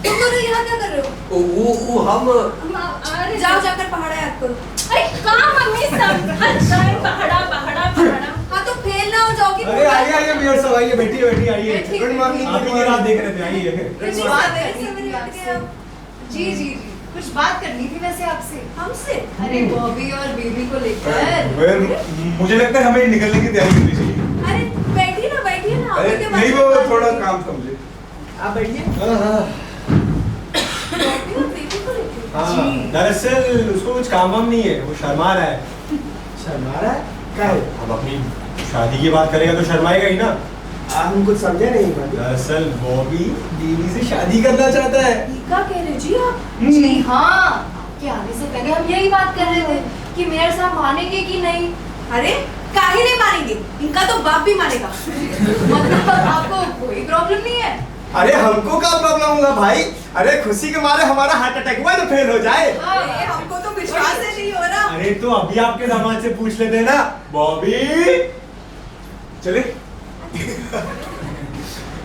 तुम दोनों यहाँ क्या कर रहे हो? वो हम अरे जाओ जाकर पहाड़ा याद करो। अरे कहाँ मम्मी, सब हर टाइम पहाड़ा पहाड़ा पहाड़ा। हाँ तो फेल ना हो जाओगी। अरे आइए आइए मेयर साहब, आइए बैठिए बैठिए, आइए। ठीक, गुड मॉर्निंग। आप ही की रात देख रहे थे, आइए। कुछ बात करनी थी आपसे। जी जी जी, कुछ बात करनी थी वैसे आपसे। हमसे? अरे बॉबी और बेबी को लेकर। मुझे लगता है हमें निकलने की तैयारी करनी चाहिए। अरे बैठिए ना, बैठिए ना। अरे नहीं, वो थोड़ा काम था मुझे। आप बैठिए। हाँ हाँ। बॉबी और बेबी को लेकर हाँ, दरअसल उसको कुछ काम वाम नहीं है, वो शर्मा रहा है। शर्मा रहा है? क्या है? अब अपनी शादी की बात करेगा तो शर्माएगा ही ना। हम कुछ समझे नहीं भाई। दरअसल बॉबी बीवी से शादी करना चाहता है। क्या कह रहे जी आप? जी हाँ, आपके आने से पहले हम यही बात कर रहे थे कि मेयर साहब मानेंगे कि नहीं। अरे काहे नहीं मानेंगे, इनका तो बाप भी मानेगा। मतलब आपको कोई प्रॉब्लम नहीं है? अरे हमको क्या प्रॉब्लम होगा भाई? अरे खुशी के मारे हमारा हार्ट अटैक हुआ तो फेल हो जाए। अरे हमको तो विश्वास ही नहीं हो रहा। अरे तो अभी आपके दामाद से पूछ लेते ना। बॉबी चले।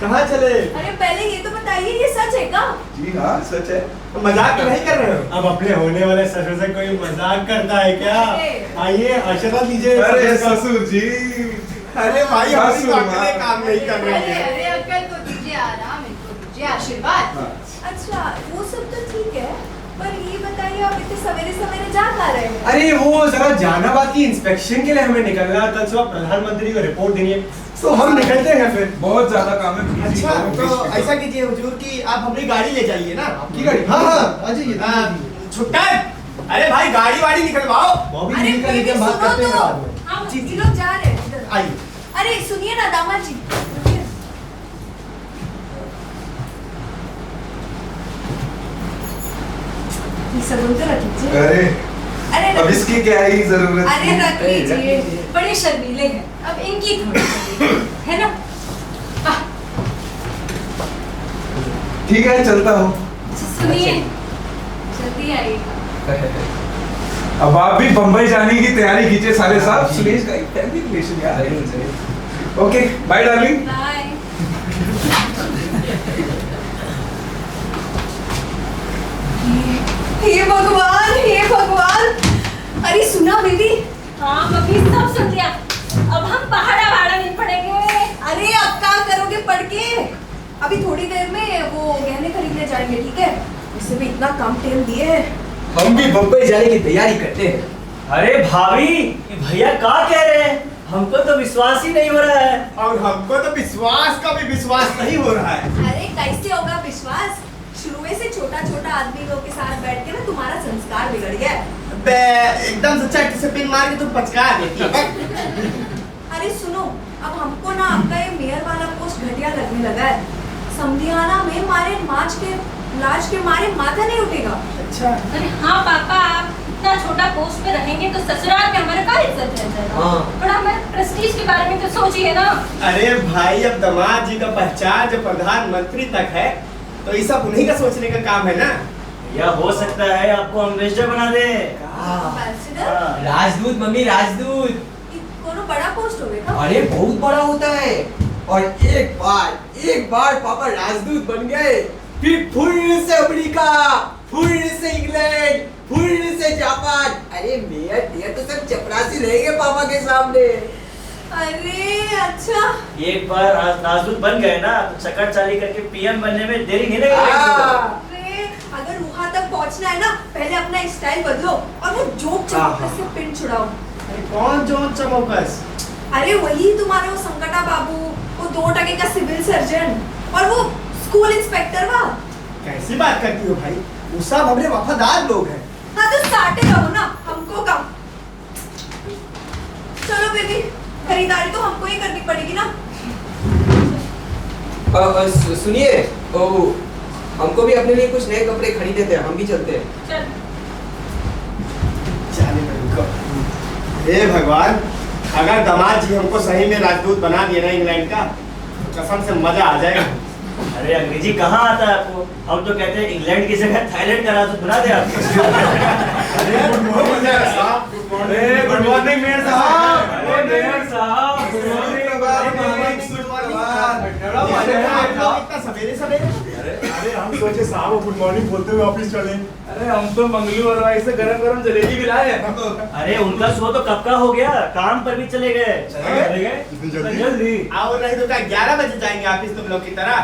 कहाँ चले? अरे पहले ये तो बताइए, ये सच है क्या? जी हाँ सच है। मजाक तो नहीं कर रहे हो? अब अपने होने वाले ससुर से कोई मजाक करता है क्या? आइए आशीर्वाद लीजिए। अरे ससुर जी। अरे भाई हमारी ससुर अकलें काम नहीं कर रही अरे है। अरे अक्कल तो दीजिए, आराम इनको दीजिए, आशीर्वाद। अच्छा वो सब तो ठीक है, पर ये बताइए आप इतने सवेरे सवेरे जा कहाँ रहे हैं? अरे वो जरा जहानाबाद की इंस्पेक्शन के लिए हमें निकलना था, सुबह प्रधानमंत्री को रिपोर्ट देनी है, तो हम निकलते हैं फिर। बहुत ज्यादा काम है। अच्छा तो ऐसा कीजिए हुजूर कि आप अपनी गाड़ी ले जाइए ना। आपकी गाड़ी? हाँ हाँ आ जाइए। छुट्टा, अरे भाई गाड़ी वाड़ी निकलवाओ। अरे बेबी सुनो तो, हम जी लोग जा रहे हैं इधर। आइए। अरे सुनिए ना दामाद जी, ये सगुन तो रख लीजिए। अरे अरे अब इसकी क्या ही जरूरत? अरे रख लीजिए, बड़े शर्मीले हैं, अब इनकी थोड़ी है ना। ठीक है चलता हूँ। सुनिए, जल्दी आइएगा। अब आप भी बम्बई जाने की तैयारी कीजिए सारे साहब। सुरेश का फैमिली रिलेशन यार। Okay bye darling. बाय। हे भगवान, हे भगवान। अरे सुना बेबी? हाँ मम्मी सब सुन लिया। अब हम पहाड़ा भाड़ा नहीं पड़ेंगे। अरे अब क्या करोगे पढ़ के? अभी थोड़ी देर में वो गहने खरीदने जाएंगे, ठीक है? उसे भी इतना कम टाइम दिए हैं। हम भी बम्बई जाने की तैयारी करते हैं। अरे भाभी, ये भैया क्या कह रहे हैं? हमको तो विश्वास ही नहीं हो रहा है। और हमको तो विश्वास का भी विश्वास नहीं हो रहा है। अरे कैसे होगा विश्वास? शुरू से छोटा छोटा आदमी लोग के साथ बैठ के ना तुम्हारा संस्कार बिगड़ गया है। एकदम सच्चा डिसिप्लिन मार के तुम पचका देती है। अरे सुनो, अब हमको ना आपका ये मेयर वाला पोस्ट घटिया लगने लगा है। समधियाना में मारे लाज के मारे माथा नहीं उठेगा। अच्छा। अरे हाँ पापा, आप इतना छोटा पोस्ट पे रहेंगे तो ससुराल में हमारा क्या इज्जत रह जाएगा। हाँ। पर हमारे प्रेस्टीज के बारे में तो सोचिए ना। अरे भाई अब दामाद जी का पहचान जब प्रधानमंत्री तक है तो ये सब उन्हीं का सोचने का काम है ना। या हो सकता है आपको अम्बेसडर बना दे। एम्बेसडर? राजदूत मम्मी, राजदूत। कोनो बड़ा पोस्ट होगा? अरे बहुत बड़ा होता है। और एक बार पापा राजदूत बन गए, फिर फुर्र से अमेरिका, फुर्र से इंग्लैंड, फुर्र से जापान। अरे मेयर तो सब चपरासी रहेंगे पापा के सामने। अरे अच्छा। एक बार राजदूत बन गए ना तो चक्कर चाली करके पीएम बनने में देरी नहीं लगेगी। अरे अगर वहां तक पहुंचना है ना, पहले अपना स्टाइल बदलो और वो जोक चमोकस से पिन छुड़ाओ। अरे कौन जोक चमोकस? अरे वही तुम्हारे वो संकटा बाबू, वो 2 टके का सिविल सर्जन और वो स्कूल इंस्पेक्टर। वाह कैसी बात करती हो भाई, वो सब हमारे वफादार लोग हैं। हाँ तो साटे रहो ना, हमको कम। चलो बेबी, खरीदारी तो हमको ही करनी पड़ेगी ना। सुनिए, हमको भी अपने लिए कुछ नए कपड़े खरीदे थे, हम भी चलते हैं। चल। हे भगवान, अगर दामाद जी हमको सही में राजदूत बना दिए ना इंग्लैंड का, तो कसम से मजा आ जाएगा। अरे अंग्रेजी कहाँ आता है आपको? हम तो कहते हैं इंग्लैंड की जगह थाईलैंड का राजदूत बना दे आपको। अरे गुड मॉर्निंग साहब। गुड मॉर्निंग मेयर साहब। अरे मेयर साहब, गुड मॉर्निंग। इतना सवेरे सवेरे? अरे हम सोचे साहब गुड मॉर्निंग बोलते हुए ऑफिस चले। अरे हम तो मंगलू और भाई से गरम गरम जलेबी भी लाए हैं। अरे उनका शो तो कब का हो गया, काम पर भी चले गए। इतनी जल्दी? आओ नहीं तो क्या 11 बजे जाएंगे ऑफिस तुम लोग की तरह?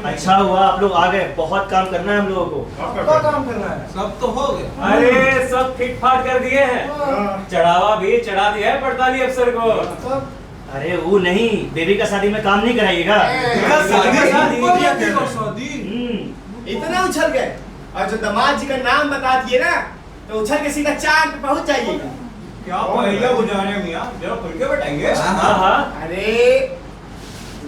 अच्छा हुआ आप लोग आ गए, बहुत काम करना है हम लोगों को। क्या काम करना है? सब तो हो गया। अरे सब फिट फाट कर दिए हैं, चढ़ावा भी चढ़ा दिया है पड़ताली अफसर को। अरे वो नहीं, बेबी का शादी में काम नहीं कराइएगा। इतना उछल गए और जो दामाद जी का नाम बता दिए ना तो उछल के सीधा चांद पे पहुंच जाइएगा। क्या पहेलियां बुझाने मियां, जरा खुल के बताइए। अरे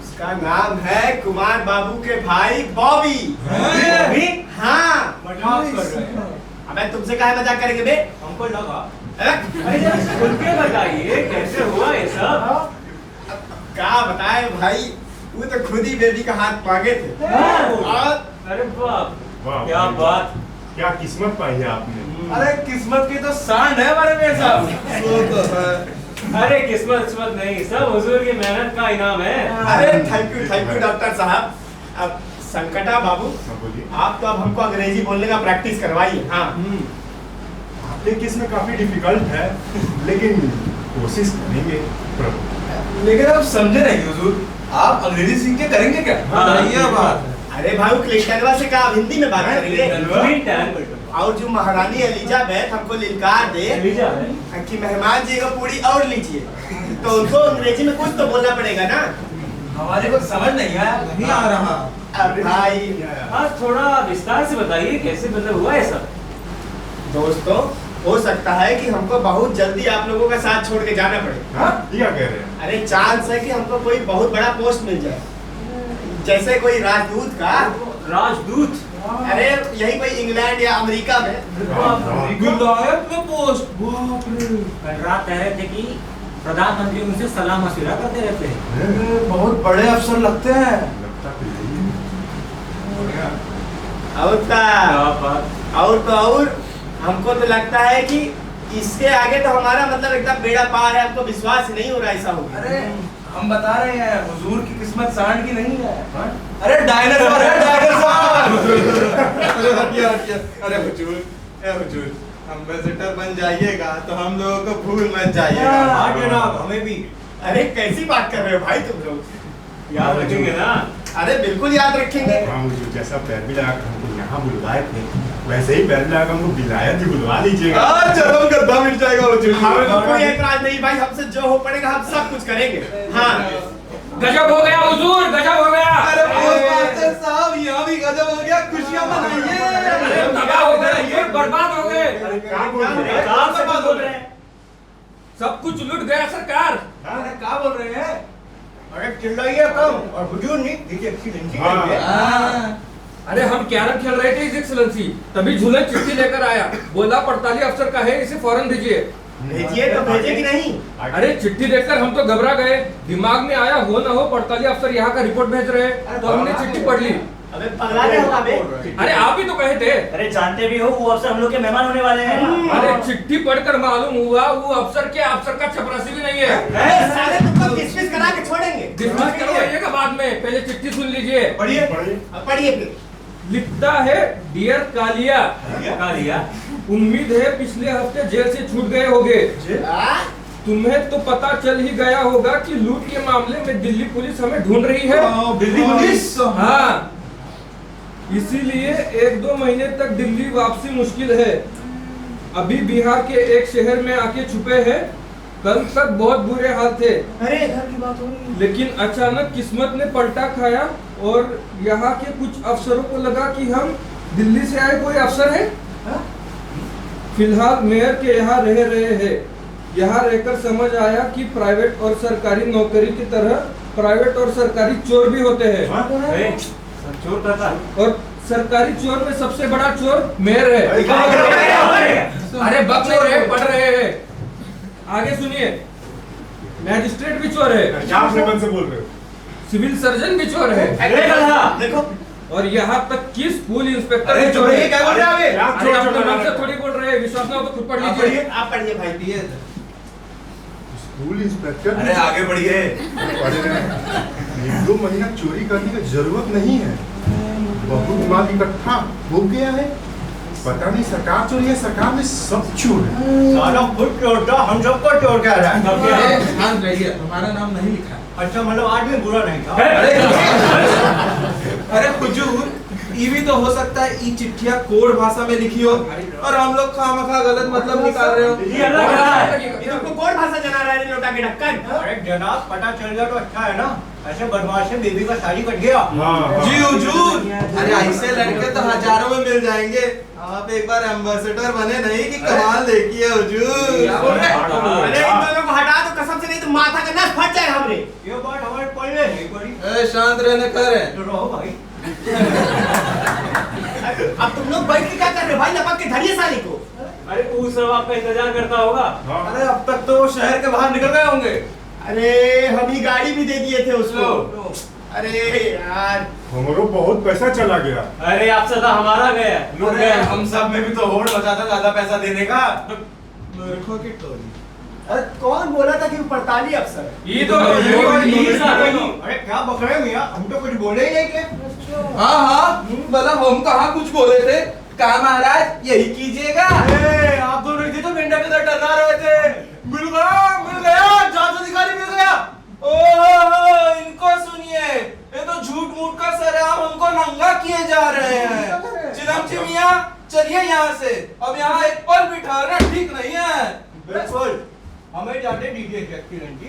उसका नाम है कुमार बाबू के भाई बॉबी। बॉबी? हाँ। मजाक कर रहे हैं। अबे तुमसे काहे मजाक करेंगे बे? हमको लगा। अरे जरा खुल के बताइए कैसे हुआ ये सब? क्या बताए भाई, वो तो खुद ही बेबी का हाथ मांगे थे। अरे बाप, वाह, क्या वाह, बात, क्या किस्मत पाई है आपने। अरे किस्मत की तो सांड है हमारे मेयर साहब। अरे किस्मत नहीं, सब हुजूर की मेहनत का इनाम है। अरे थैंक यू डॉक्टर साहब। अब संकटा बाबू, आप तो अब हमको अंग्रेजी बोलने का प्रैक्टिस करवाइए। हाँ। आपके केस में काफी डिफिकल्ट है, लेकिन कोशिश करेंगे प्रभु। लेकिन आप समझे नहीं हुजूर, आप अंग्रेजी सीख के करेंगे क्या? ये बात। अरे भाई वो क्लिंटनवा से क्या हिंदी में बात करेंगे? और जो महारानी एलिजाबेथ हमको लिलकार दे कि मेहमान जी को पूरी और लीजिए, तो उनको अंग्रेजी में कुछ तो बोलना पड़ेगा ना। हमारे को समझ नहीं आया, नहीं आ रहा। अब भाई हाँ थोड़ा विस्तार से बताइए कैसे मतलब हुआ ऐसा? दोस्तों, हो सकता है कि हमको बहुत जल्दी आप लोगों का साथ छोड़ के जाना पड़े। हाँ? क्या कह रहे हैं? अरे चांस है कि हमको कोई बहुत बड़ा पोस्ट मिल जाए, जैसे कोई राजदूत का। राजदूत? अरे यही कोई इंग्लैंड या अमेरिका में। विलायत में पोस्ट? कल रात कह रहे थे कि प्रधानमंत्री उनसे सलाह मशविरा करते रहते हैं। बहुत बड़े अफसर लगते हैं। और हमको तो लगता है कि इसके आगे तो हमारा मतलब एकदम बेड़ा पार है। हमको विश्वास ही नहीं हो रहा ऐसा होगा। अरे हम बता रहे हैं हुजूर की किस्मत सांड की नहीं है। अरे डायनासोर है, डायनासोर। अरे हुजूर एम्बेसडर बन जाइएगा तो हम लोगों को भूल मत जाइएगा। हाँ जनाब, हमें भी। अरे कैसी बात कर रहे हो भाई तुम लोग? याद रखेंगे ना? अरे बिल्कुल याद रखेंगे। हाँ, जो जैसा पैर भी लगा हमको यहाँ बुलवाए थे, वैसे ही पैर लगा हमको विलायत ही बुलवा लीजिएगा। चलो गद्दा मिल जाएगा हुजूर। हमें तो कोई ऐतराज नहीं भाई, हमसे जो हो पड़ेगा हम सब कुछ करेंगे। हाँ। गजब हो गया हुजूर, गजब हो गया। अरे पोस्टमास्टर साहब, यहाँ भी गजब हो गया, खुशियाँ मनाइए। तबाह हो गए, ये बर्बाद हो गए। कहाँ से बात बोल रहे हैं? सब कुछ लूट गया सरकार। अरे क्या बोल रहे हैं? अरे चिल्लाइए कम, और हुजूर नहीं, दीजिए एक्सीलेंसी करिए। अरे हम कैरम खेल रहे थे एक्सीलेंसी, तभी झूलन चिट्ठी लेकर आया, बोला पड़ताली अफसर का है, इसे फौरन भेजिए। भेजिए तो भेजे कि नहीं? अरे चिट्ठी देखकर हम तो घबरा गए, दिमाग में आया हो ना हो पड़ताली अफसर यहाँ का रिपोर्ट भेज रहे हैं, तो हमने चिट्ठी पढ़ ली। अबे पगला गए हो अबे? अरे आप ही तो कहे थे। अरे जानते भी हो वो अफसर हम लोग के मेहमान होने वाले हैं। अरे चिट्ठी पढ़कर मालूम हुआ वो अफसर के अफसर का चपरासी भी नहीं है। साले तुमको डिसमिस करा के छोड़ेंगे। डिसमिस करवाइएगा बाद में, पहले चिट्ठी सुन लीजिए। पढ़िए। पढ़िए फिर। लिखता है, डियर कालिया, उम्मीद है पिछले हफ्ते जेल से छूट गए होगे। तुम्हें तो पता चल ही गया होगा कि लूट के मामले में दिल्ली पुलिस हमें ढूंढ रही है। दिल्ली पुलिस? हाँ, इसीलिए 1-2 महीने तक दिल्ली वापसी मुश्किल है। अभी बिहार के एक शहर में आके छुपे हैं। कल तक बहुत बुरे हाल थे। अरे इधर की बात हो रही है। लेकिन अचानक किस्मत ने पलटा खाया और यहाँ के कुछ अफसरों को लगा कि हम दिल्ली से आए कोई अफसर है। फिलहाल मेयर के यहाँ रह रहे हैं। यहाँ रहकर समझ आया कि प्राइवेट और सरकारी नौकरी की तरह प्राइवेट और सरकारी चोर भी होते हैं। चोर का था। और सरकारी चोर में सबसे बड़ा चोर मेयर है। अरे बक नहीं रहे, पढ़ रहे हैं। आगे सुनिए, मैजिस्ट्रेट भी चोर है। क्या से बोल रहे हो? सिविल सर्जन भी चोर है। देखो, और यहाँ तक कि स्कूल इंस्पेक्टर अरे भी चोर है। क्या बोल रहे हैं? अरे अपने मन से थोड़ी बोल रहे हैं, विश्वास ना हो तो खुद पढ़ लीजिए। आप पढ़िए भाई। School inspector? अरे आगे बढ़िए। 1-2 महीना चोरी करने की जरूरत नहीं है, बहुत माल इकट्ठा हो गया है। पता नहीं सरकार चोरी है, सरकार में सब चोर है। साला खुद चोर था, हम सबको चोर कह रहा है। ध्यान रहिए, हमारा नाम नहीं लिखा है। अच्छा मतलब आदमी बुरा नहीं था। अरे हुजूर, ये भी तो हो सकता है ये चिट्ठियां कोड भाषा में लिखी हो और हम लोग खामखा गलत मतलब निकाल रहे हो। ये अलग है। ये तुमको कौन भाषा जना रहा है लोटा के ढक्कन? अरे जनाब पता चल गया तो अच्छा है ना, ऐसे बदमाश से बेबी का शादी कट गया। जी हुजूर, अरे ऐसे लड़के तो हजारों में मिल जाएंगे। आप एक बार एम्बेसडर बने नहीं कि कमाल देखिए हुजूर। अरे इन दोनों को हटा दो कसम से, नहीं तो माथा का नस फट जाए हमरे। ये बात हमारे पहले नहीं पड़ी। ए शांत रहने कर तो रहो भाई। अब तुम लोग बैठ के क्या कर रहे हो भाई? लपक के धरिए साली को। अरे वो सब आपका इंतजार करता होगा। अरे अब तक तो शहर के बाहर निकल गए होंगे। अरे हम ही गाड़ी भी दे दिए थे उसको। अरे यार हमरो बहुत पैसा चला गया। अरे आपसे तो हमारा गया, लूट अरे गया। हम सब में भी तो होड़ मचा था ज्यादा पैसा देने का। मूर्खों की टोली। अरे कौन बोला था कि वो पड़ताली अफसर? ये तो अरे क्या बक रहे हो मियां? हम तो कुछ बोले ही नहीं थे। हाँ हाँ भला हम कहाँ कुछ बोले थे? कहा महाराज यही कीजिएगा। आप दोनों ही थे तो मेंढा के तरह टर्रा रहे थे। मिल गया जांच अधिकारी मिल गया। ओह इनको सुनिए, ये तो झूठ मूठ का सरेआम हमको नंगा किए जा रहे हैं। चिलम मियां चलिए यहाँ से, अब यहाँ एक पल भी ठहरना ठीक नहीं है। बिल्कुल हमें जाते दीजिए एक्सीडेंट की।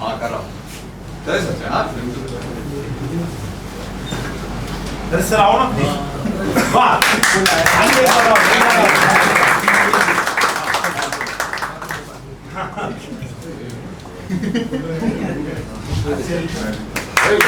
हाँ कर रहा हूँ। चले सच हाँ। अरे सर आओ ना। वाह Hey,